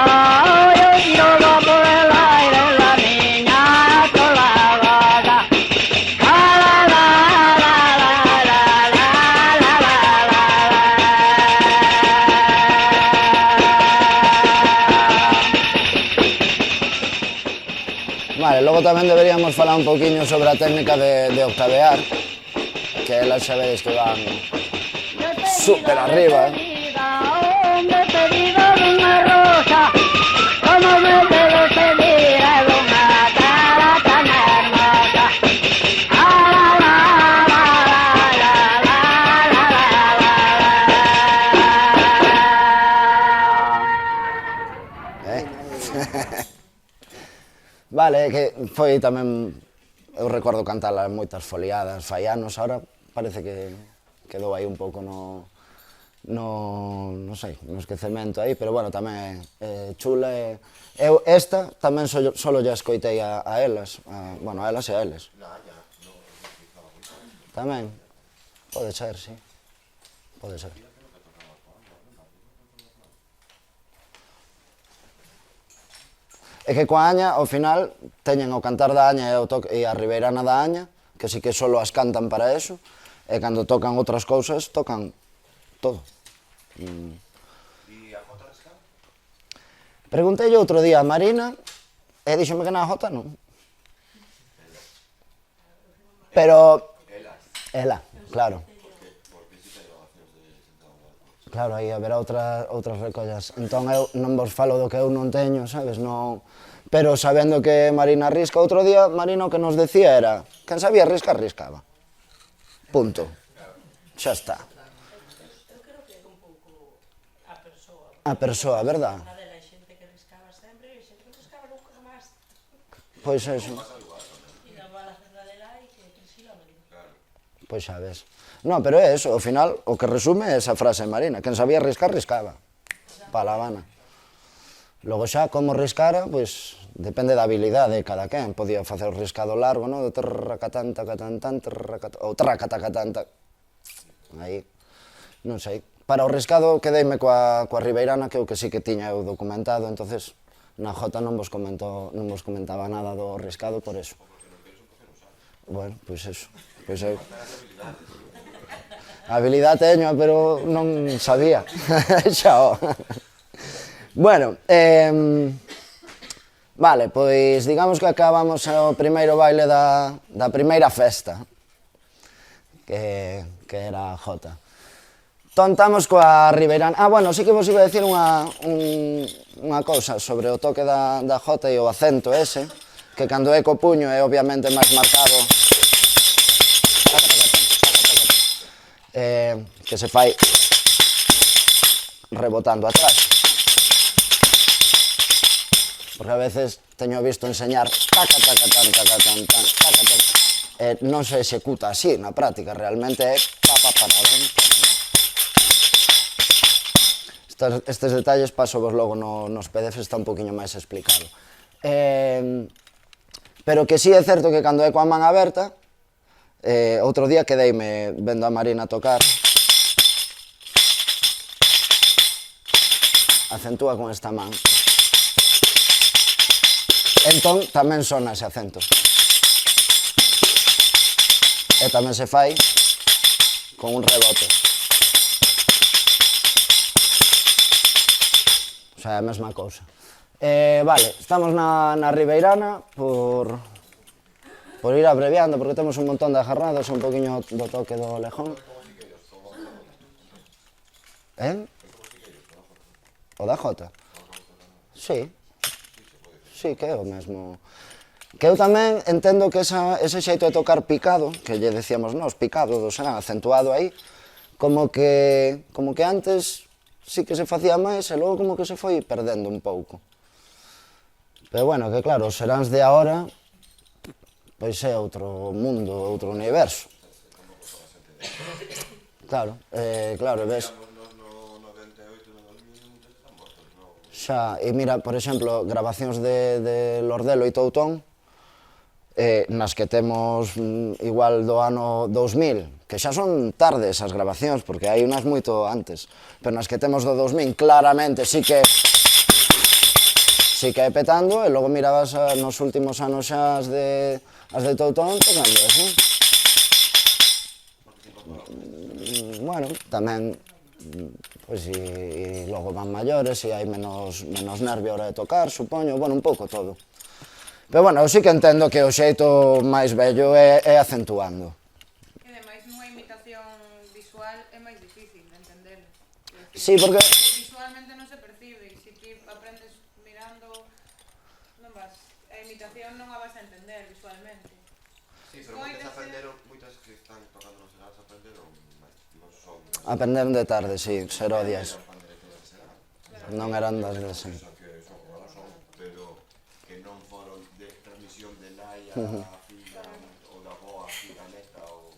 yo tiro por el aire, la niña colgada. Vale, logo tamén deberíamos falar un pouquiño sobre a técnica de octavear, que elas xa vedes que van súper arriba, Despedida de una rosa, como me debo pedir a una cara tan hermosa. Vale, que foi tamén, eu recordo cantala en moitas foliadas, fai anos, ahora parece que quedou aí un pouco no esquecemento aí, pero bueno, tamén é chula e eu esta tamén solo ya escoitei a elas, bueno, a elas e a eles. Tamén, pode ser, sí, pode ser. É que coa Aña, ao final, teñen o cantar da Aña e a ribeirana da Aña, que sí que solo as cantan para eso, e cando tocan outras cousas, tocan todo. E a Jota Rescal? Preguntei outro día a Marina, e díxome que na Jota non. Pero... Ela, claro. Claro, aí haberá outras recollas. Entón eu non vos falo do que eu non teño, sabes? Non Pero sabendo que Marina risca, outro día Marina o que nos decía era quen sabía riscar, riscaba. Punto. Xa está. Eu creo que é un pouco a persoa. A persoa, verdad? Na dela hai xente que riscaba sempre e xente que riscaba nunca máis. Pois eso. E na bala verdadera hai que 3 kilómetros. Pois xa ves. Non, pero é eso, ao final, o que resume é esa frase de Marina. Quen sabía riscar, riscaba. Pa La Habana. Logo xa, como riscara, pois, depende da habilidade de cada quen. Podía facer o riscado largo, non? De trrracatán, tacatán, tan, ou trracatacatán, aí, non sei. Para o riscado quedeime coa Ribeirana, que é o que sí que tiña eu documentado, entonces na Jota non vos comentaba nada do riscado por eso. Bueno, pois eso. Pois eu... A habilidade teño, pero non sabía. Xao. Bueno, vale, pois digamos que acabamos o primeiro baile da primeira festa, que era a Jota. Tontamos coa Ribeirana. Bueno, sí que vos iba a decir unha cousa sobre o toque da Jota e o acento ese, que cando é co puño é obviamente máis marcado, que se fai rebotando atrás. Porque a veces teño visto enseñar non se executa así na práctica, realmente é Estes detalles paso vos logo nos PDFs, está un poquinho máis explicado. Pero que sí é certo que cando é coa man aberta, outro día quedeime vendo a Marina tocar, acentúa con esta man. Entón, tamén sona ese acento. E tamén se fai con un rebote. O sea, é a mesma cousa. Vale, estamos na Ribeirana por ir abreviando, porque temos un montón de agarrados, un poquinho do toque do Lejón. O da Jota? Sí. Sí, que é o mesmo. Que eu tamén entendo que ese xeito de tocar picado, que lle decíamos nós, picado, do serán, acentuado aí, como que antes sí que se facía máis e logo como que se foi perdendo un pouco. Pero bueno, que claro, os seráns de agora, pois é outro mundo, outro universo. Claro, claro, ves... Xa, e mira, por exemplo, grabacións de Lordelo e Toutón, nas que temos igual do ano 2000, que xa son tardes as grabacións, porque hai unas moito antes, pero nas que temos do 2000 claramente sí que é petando, e logo mirabas nos últimos anos xa as de Toutón tocando así. Bueno, tamén... Pois e logo van maiores e hai menos nervio a hora de tocar, supoño, bueno, un pouco todo. Pero bueno, eu sí que entendo que o xeito máis bello é acentuando. E ademais nunha imitación visual é máis difícil de entender. Sí, porque... Visualmente non se percibe, e se ti aprendes mirando, non vas... A imitación non a vas a entender visualmente. Sí, pero moitas que están tocando nos serás aprenderon non son... Aprenderon de tarde, sí, serodias. Non eran das de sí. Pero que non foron de transmisión de nai a filla ou da avó a filla neta ou...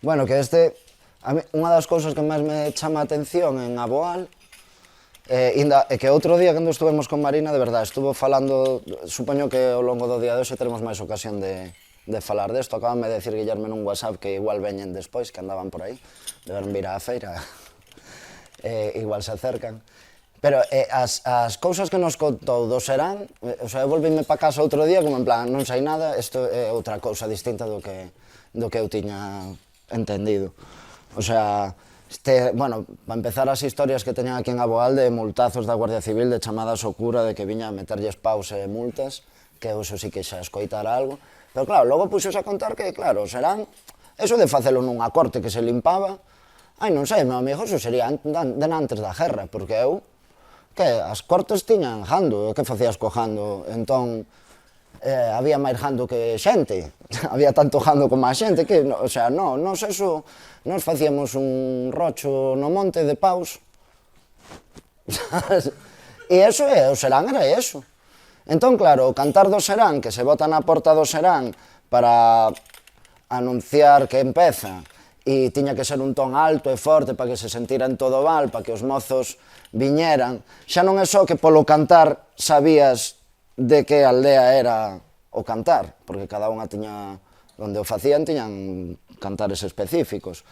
Bueno, que unha das cousas que máis me chama a atención en Aboal é que outro día cando estuvemos con Marina, de verdade, estuvo falando, supoño que ao longo do día de hoxe teremos máis ocasión de falar desto. Acabanme de decir Guillermo nun WhatsApp que igual veñen despois, que andaban por aí, deberon vir á feira, igual se acercan. Pero as cousas que nos contou do Serán, o sea, eu volvíme pa casa outro día como en plan, non sei nada, isto é outra cousa distinta do que eu tiña entendido. O sea, bueno, para empezar as historias que teñan aquí en Aboal de multazos da Guardia Civil, de chamadas ao cura, de que viña a meterlles paus e multas, que eu sí que xa escoitara algo. Pero claro, logo puxos a contar que, claro, Serán, eso de facelo nunha corte que se limpaba, non sei, meu amigo, eso sería antes da guerra, porque eu que as cortes tiñan jando, que facías co jando? Entón, había máis jando que xente, había tanto jando como máis xente, que, o sea, nos eso, nos facíamos un rocho no monte de paus, e eso o serán era eso. Entón, claro, o cantar do serán, que se bota na porta do serán para anunciar que empeza, e tiña que ser un ton alto e forte para que se sentiran todo val, para que os mozos viñeran, xa non é só que polo cantar sabías de que aldea era o cantar, porque cada unha tiña, onde o facían, tiñan cantares específicos.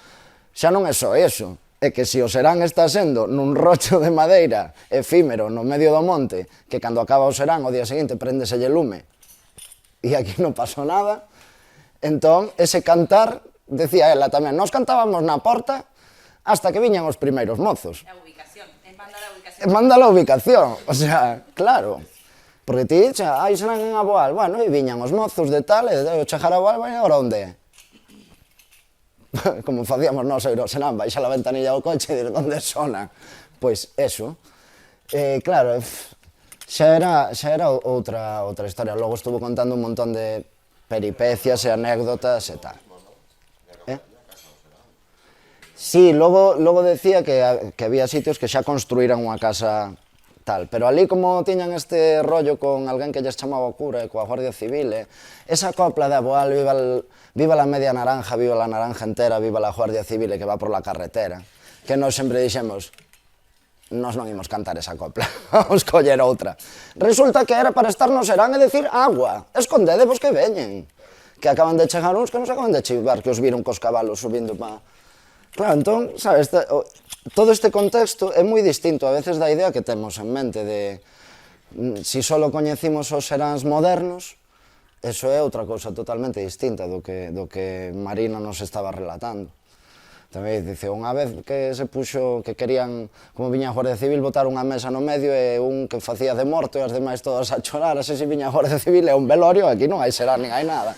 Xa non é só eso, é que se o serán está sendo nun rocho de madeira efímero no medio do monte, que cando acaba o serán, o día seguinte prendeselle lume, e aquí non pasou nada, entón, ese cantar, decía ela tamén, nos cantábamos na porta hasta que viñan os primeiros mozos. A ubicación, manda la ubicación. Manda la ubicación, o sea, claro. Porque ti, xa, aí serán en Aboal, bueno, e viñan os mozos de tal, e o chegar a Aboal, vai agora onde é? Como facíamos nós, serán, baixa a ventanilla do coche e dir, onde sona? Pois eso. Claro, xa era outra historia. Logo estuvo contando un montón de peripecias e anécdotas e tal. Sí, logo decía que había sitios que xa construíran unha casa tal, pero ali como tiñan este rollo con alguén que lles chamaba o cura e coa Guardia Civil, esa copla de Aboal, viva la media naranja, viva la naranja entera, viva la Guardia Civil que va por la carretera, que nós sempre dixemos, nós non imos cantar esa copla, vamos coller outra. Resulta que era para estar no serán e decir agua, escondedevos que veñen, que acaban de chegar uns que nos acaban de chivar, que os viron cos cabalos subindo pa... Claro, entón, sabes, todo este contexto é moi distinto a veces da idea que temos en mente de si só coñecimos os seráns modernos, eso é outra cousa totalmente distinta do que Marina nos estaba relatando. Tamén dice, unha vez que se puxo, que querían, como viña a Guardia Civil, botar unha mesa no medio e un que facía de morto e as demais todas a chorar, así se viña a Guardia Civil é un velorio, aquí non hai serán nin hai nada.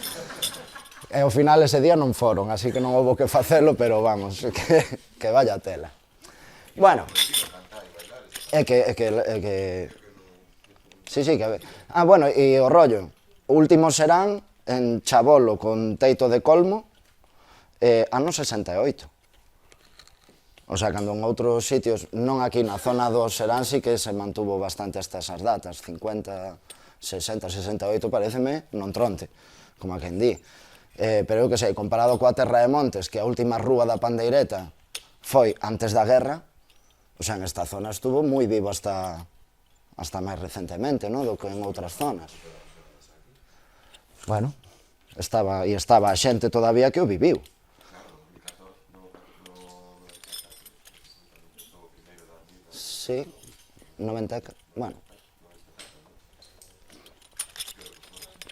E ao final ese día non foron, así que non houbo que facelo, pero vamos, que vaya tela. Bueno, é que... Sí, que... Ah, bueno, e o rollo, o último serán en Chabolo con teito de colmo, ano 68. O sea, cando en outros sitios, non aquí na zona do serán, sí que se mantuvo bastante hasta esas datas, 50, 60, 68, pareceme non tronte, como a quen di. Pero eu que sei, comparado coa Terra de Montes, que a última rúa da Pandeireta foi antes da guerra, o sea, en esta zona estuvo moi vivo hasta máis recentemente, no, do que en outras zonas. Bueno, estaba a xente todavía que o viviu. Sí, 90, bueno.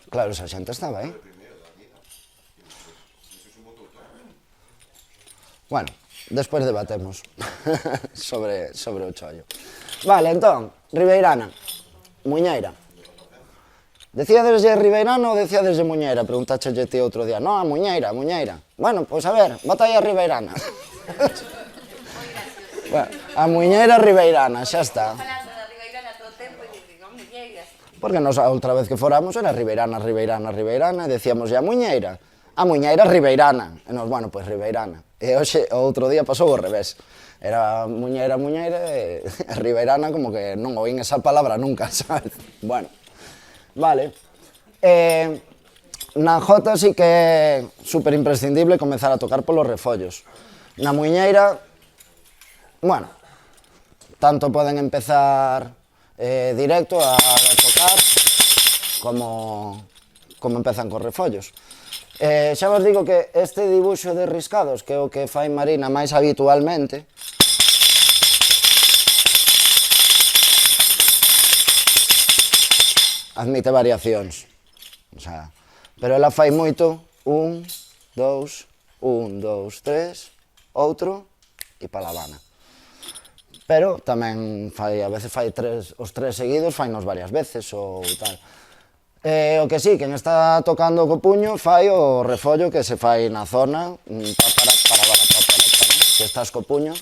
Claro, esa xente estaba aí. Bueno, despois debatemos sobre o chollo. Vale, entón, Ribeirana, Muñeira. Decíades de Ribeirana ou decíades de Muñeira? Preguntáchelle ti outro día. Non, a Muñeira. Bueno, pois a ver, bota aí a Ribeirana. Bueno, a Muñeira Ribeirana, xa está. Falando da Ribeirana todo o tempo e digo, Muñeira. Porque nos a outra vez que foramos era Ribeirana, e decíamos a Muñeira Ribeirana. E nos, bueno, pois Ribeirana. E hoxe, o outro día pasou ao revés. Era Muñeira e Ribeirana como que non oín esa palabra nunca, sabes? Bueno, vale. Na jota sí que é super imprescindible comezar a tocar polos refollos. Na Muñeira, bueno, tanto poden empezar directo a tocar como empezan cos refollos. Xa vos digo que este dibuixo de riscados, que é o que fai Marina máis habitualmente, admite variacións. O sea, pero ela fai moito 1, 2, 1, 2, 3, outro e pa La Habana. Pero tamén fai, a veces fai os tres seguidos, fainos varias veces ou tal. O que sí, quen está tocando co puño fai o refollo que se fai na zona, que estás co puño.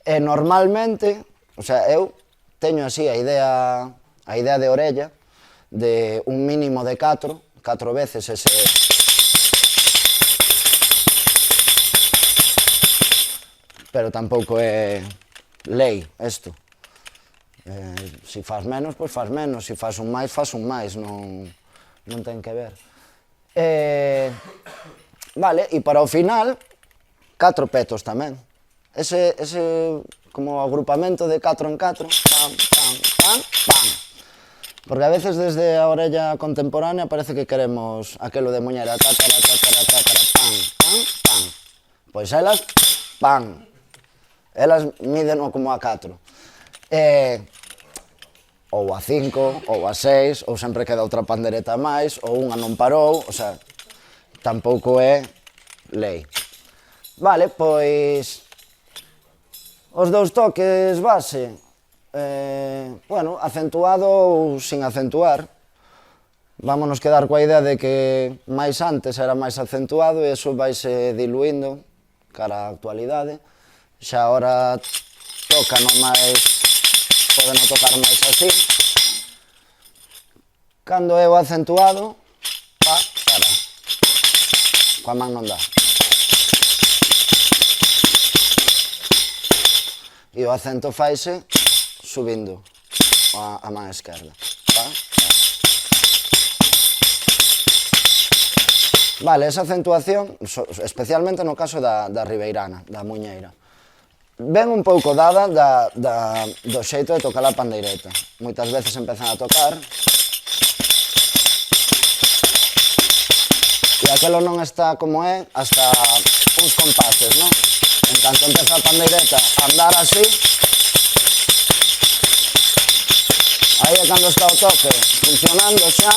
E normalmente, o sea, eu teño así a idea de orella de un mínimo de 4 veces ese... Pero tampouco é lei isto. Se faz menos, pois faz menos, se faz un máis, non ten que ver. Vale, e para o final, 4 petos tamén. Ese como agrupamento de 4 en 4, pam, pam, pam, pam. Porque a veces desde a orella contemporánea parece que queremos aquelo de muñeira, tácara, tácara, tácara, pam, pam, pam. Pois elas, pam. Elas miden como a 4. Ou a 5, ou a 6, ou sempre queda outra pandereta máis, ou unha non parou, o sea, tampouco é lei. Vale, pois... Os dous toques base, bueno, acentuado ou sin acentuar. Vámonos quedar coa idea de que máis antes era máis acentuado e iso vaise diluindo cara á actualidade. Xa agora toca non máis, pode non tocar máis así. Cando é o acentuado, pa, para. Coa man non dá. E o acento faise subindo a man esquerda. Pa, pa. Vale, esa acentuación, especialmente no caso da ribeirana, da muñeira, ven un pouco dada do xeito de tocar a pandeireta. Moitas veces empezan a tocar e aquelo non está como é hasta uns compases, non? En canto empeza a pandeireta a andar así, aí é cando está o toque funcionando xa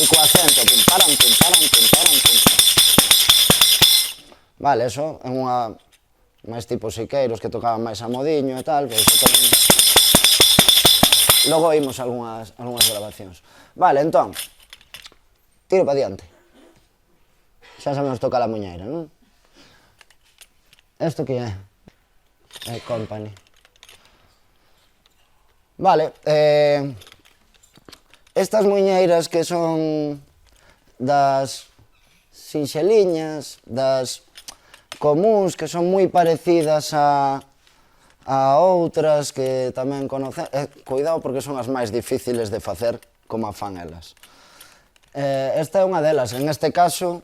e co acento, pum param, pum param, pum param, pum param. Vale, eso é unha máis tipo Siqueiros que tocaban máis a modiño e tal, pero iso tamén... Logo oímos algunhas grabacións. Vale, entón, tiro para diante. Xa sabemos tocar a muñeira, non? Isto que é? É Company. Vale, estas muñeiras que son das sinxeliñas, das comuns, que son moi parecidas a outras que tamén conocen... Cuidado porque son as máis difíciles de facer como a fan elas. Esta é unha delas, en este caso,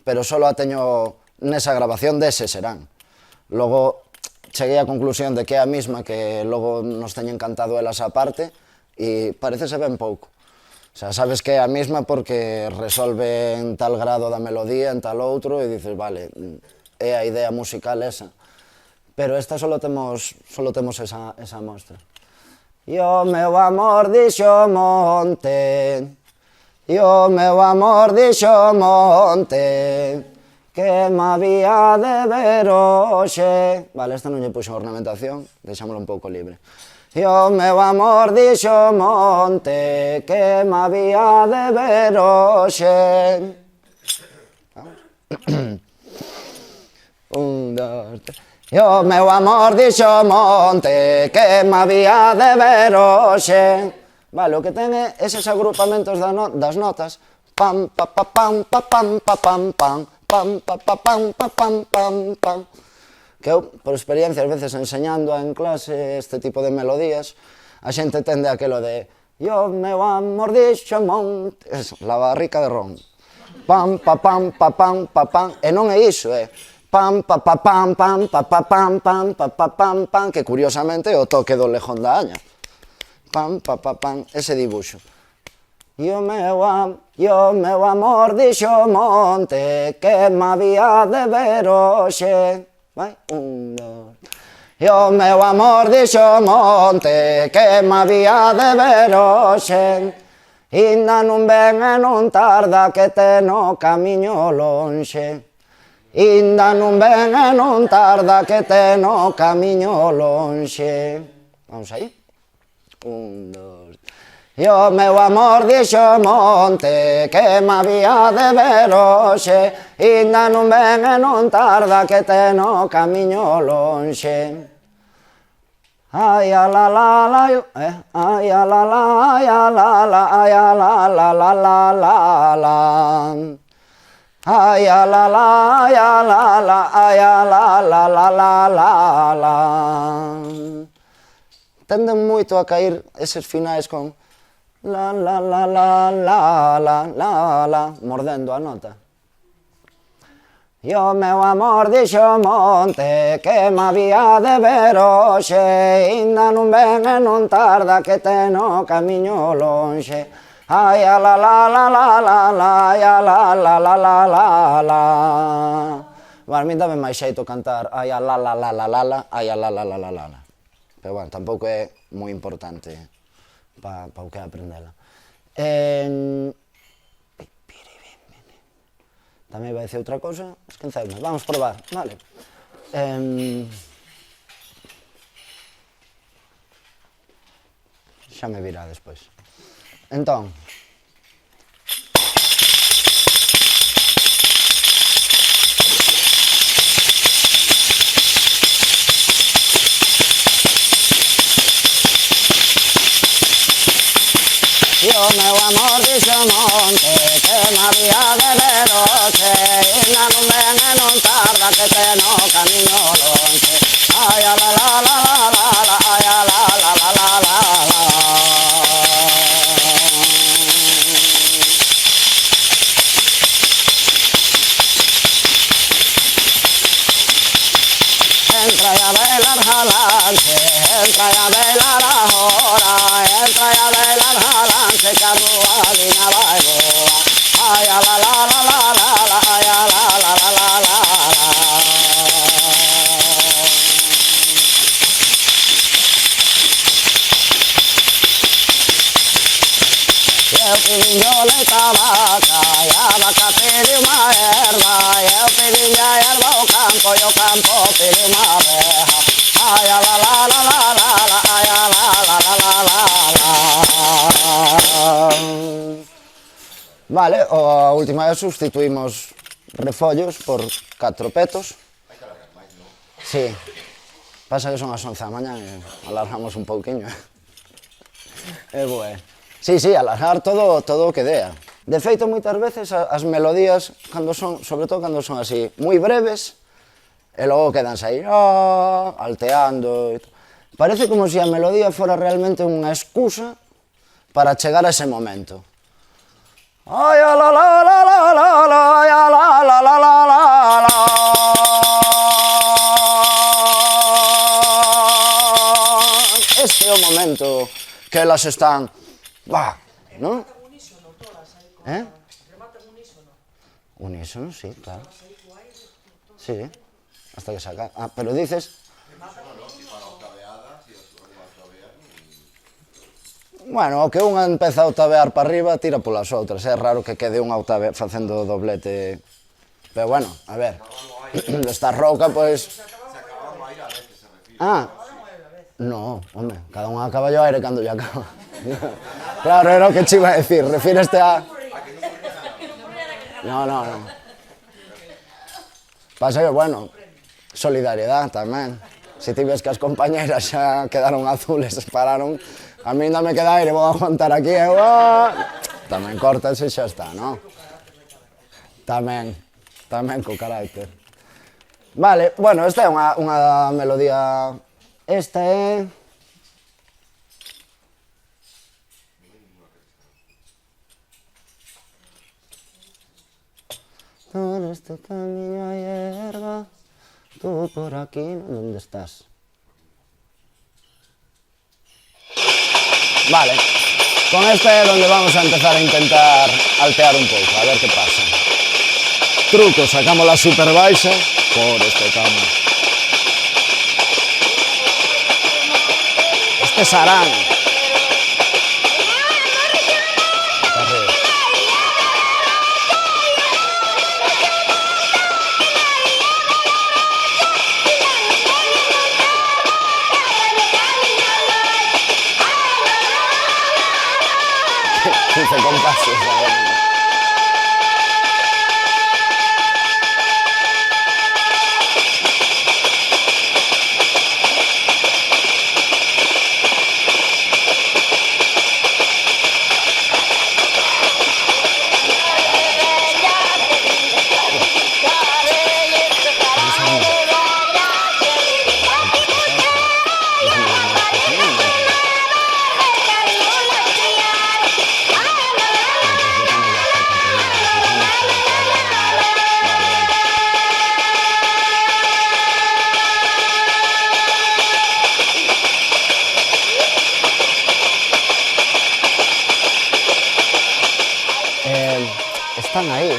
pero só a teño nesa grabación dese serán. Logo cheguei á conclusión de que é a mesma, que logo nos teñen cantado elas aparte, e parecese ben pouco. O sea, sabes que é a mesma porque resolve en tal grado da melodía, en tal outro, e dices, vale, é a idea musical esa. Pero esta solo temos esa mostra. E o meu amor dixo monte, e o meu amor dixo monte, que me había de ver hoxe... Vale, esta non lle puxo ornamentación, deixámoslo un pouco libre. E o meu amor dixo monte, que me había de ver hoxe... Un, dos, tres... E o meu amor dixo monte, que me había de ver hoxe... Vale, o que ten é eses agrupamentos das notas, pam, pa, pa, pam, pa, pam, pa, pam, pam, pam, pa, pa, pam, pa, pam, pam, pam. Que eu, por experiencia, ás veces enseñando en clase este tipo de melodías, a xente tende aquelo de yo meu amor dixo monte, la barrica de ron. Pam, pa, pam, pa, pam, pa, pam. E non é iso, é pam, pa, pa, pam, pam, pa, pa, pam, pam, pa, pa, pam, pam, que curiosamente é o toque do lejón da aña. Pam, pa, pa, pam, ese dibuixo. E o meu amor dixo monte, que me había de ver hoxe. Vai, un, dos. E o meu amor dixo monte, que me había de ver hoxe. Inda non ven e non tarda, que ten o camiño lonxe. Inda non ven e non tarda, que ten o camiño lonxe. Vamos aí. Un, dos. E o meu amor dixo monte que me había de ver hoxe, inda non ven e non tarda que ten o camiño lonxe. Ai a la la la, ai a la la, ai a la la, ai a la la la la la la. Ai a la la, ai a la la, ai a la la la la la la. Tenden moito a caer eses finais con la la la la la la la la, mordendo a nota. E o meu amor dixo monte que me había de ver hoxe, inda non ven e non tarda que ten o camiño lonxe. Ai a la la la la la la, ai a la la la la la la. Bueno, a min dame máis xeito cantar ai a la la la la la la, ai a la la la la la la. Pero bueno, tampouco é moi importante para o que aprendela. Tamén vai dicir outra cousa, esqueceume, vamos probar, vale. Xa me virá despois. Entón, e o meu amor dixo monte que me había de ver hoxe, inda non ven e non tarda que ten o camiño lonxe. Ai a la la la la la la, ai a la la la la la la. Entra a bailar jalante, entra a bailar ahora, entra a bailar jalante que a ruadina vai boa. Ai a la la la la la la, ai a la la la la la la. Eu pediño leite a vaca, e a vaca pide unha erva, eu pediño a erva ao campo, e o campo pide unha reja. Ai a la la la la la la, ai a la la la la la la. Vale, a última vez sustituímos refollos por 4 petos. Sí, pasa que son as 11 da mañá e alargamos un pouquiño. É boa. Sí, sí, alargar todo o que dea. De feito, moitas veces as melodías, sobre todo cando son así, moi breves, e logo quedanse aí, alteando. Parece como se a melodía fora realmente unha excusa para chegar a ese momento. Ai, la la la la la la, ai, la la la la la la. Este é o momento que elas están, non? Rematan unísono. Unísono, sí, claro. Sí, hasta que saca. Pero dices... Bueno, o que unha empeza a octavear para arriba, tira polas outras. É raro que quede unha facendo doblete. Pero bueno, a ver, estás rouca, pois... No, home, cada unha acaba o aire cando lle acaba. Claro, era o que che iba a decir, refíreste a... No. Pasa que, bueno, solidariedade tamén. Se ti ves que as compañeras xa quedaron azules, pararon, a mí non me queda aire, vou aguantar aquí, tamén cortas e xa está, non? Tamén co carácter. Vale, bueno, esta é unha melodía... Esta é... Todo este camino hay hierba, tú por aquí, ¿dónde estás? Vale, con este es donde vamos a empezar a intentar altear un pouco, a ver qué pasa. Truco, sacamos la super baixa por este cambio. Este sarán. 12 compases, ¿sabes? Están aí.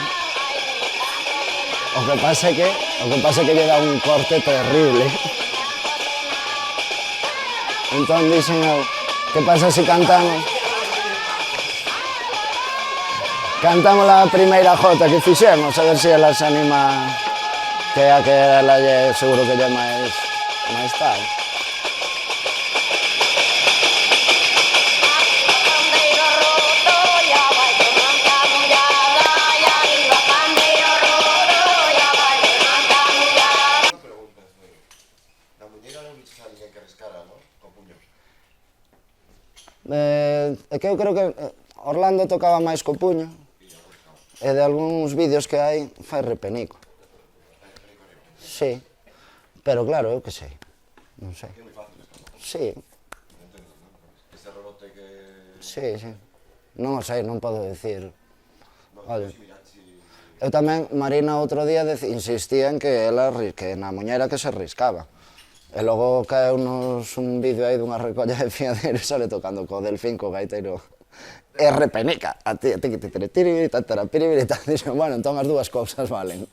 O que pasa é que lle dá un corte terrible. Entón dixen eu, que pasa se cantamos? Cantamos a primeira jota que fixemos, a ver se ela se anima, que a que ela lle seguro que lle máis tal. É que eu creo que Orlando tocaba máis co puño e de algúns vídeos que hai fai repenico. Sí, pero claro, eu que sei, non sei. Sí. Sí, sí. Non o sei, non podo dicir. Olha, eu tamén, Marina outro día insistía en que na muñeira que se riscaba. E logo caeunos un vídeo aí dunha recolla de fiadeiros sale tocando co Delfín, co gaiteiro e repenica. Dixo, bueno, entón as dúas cousas valen.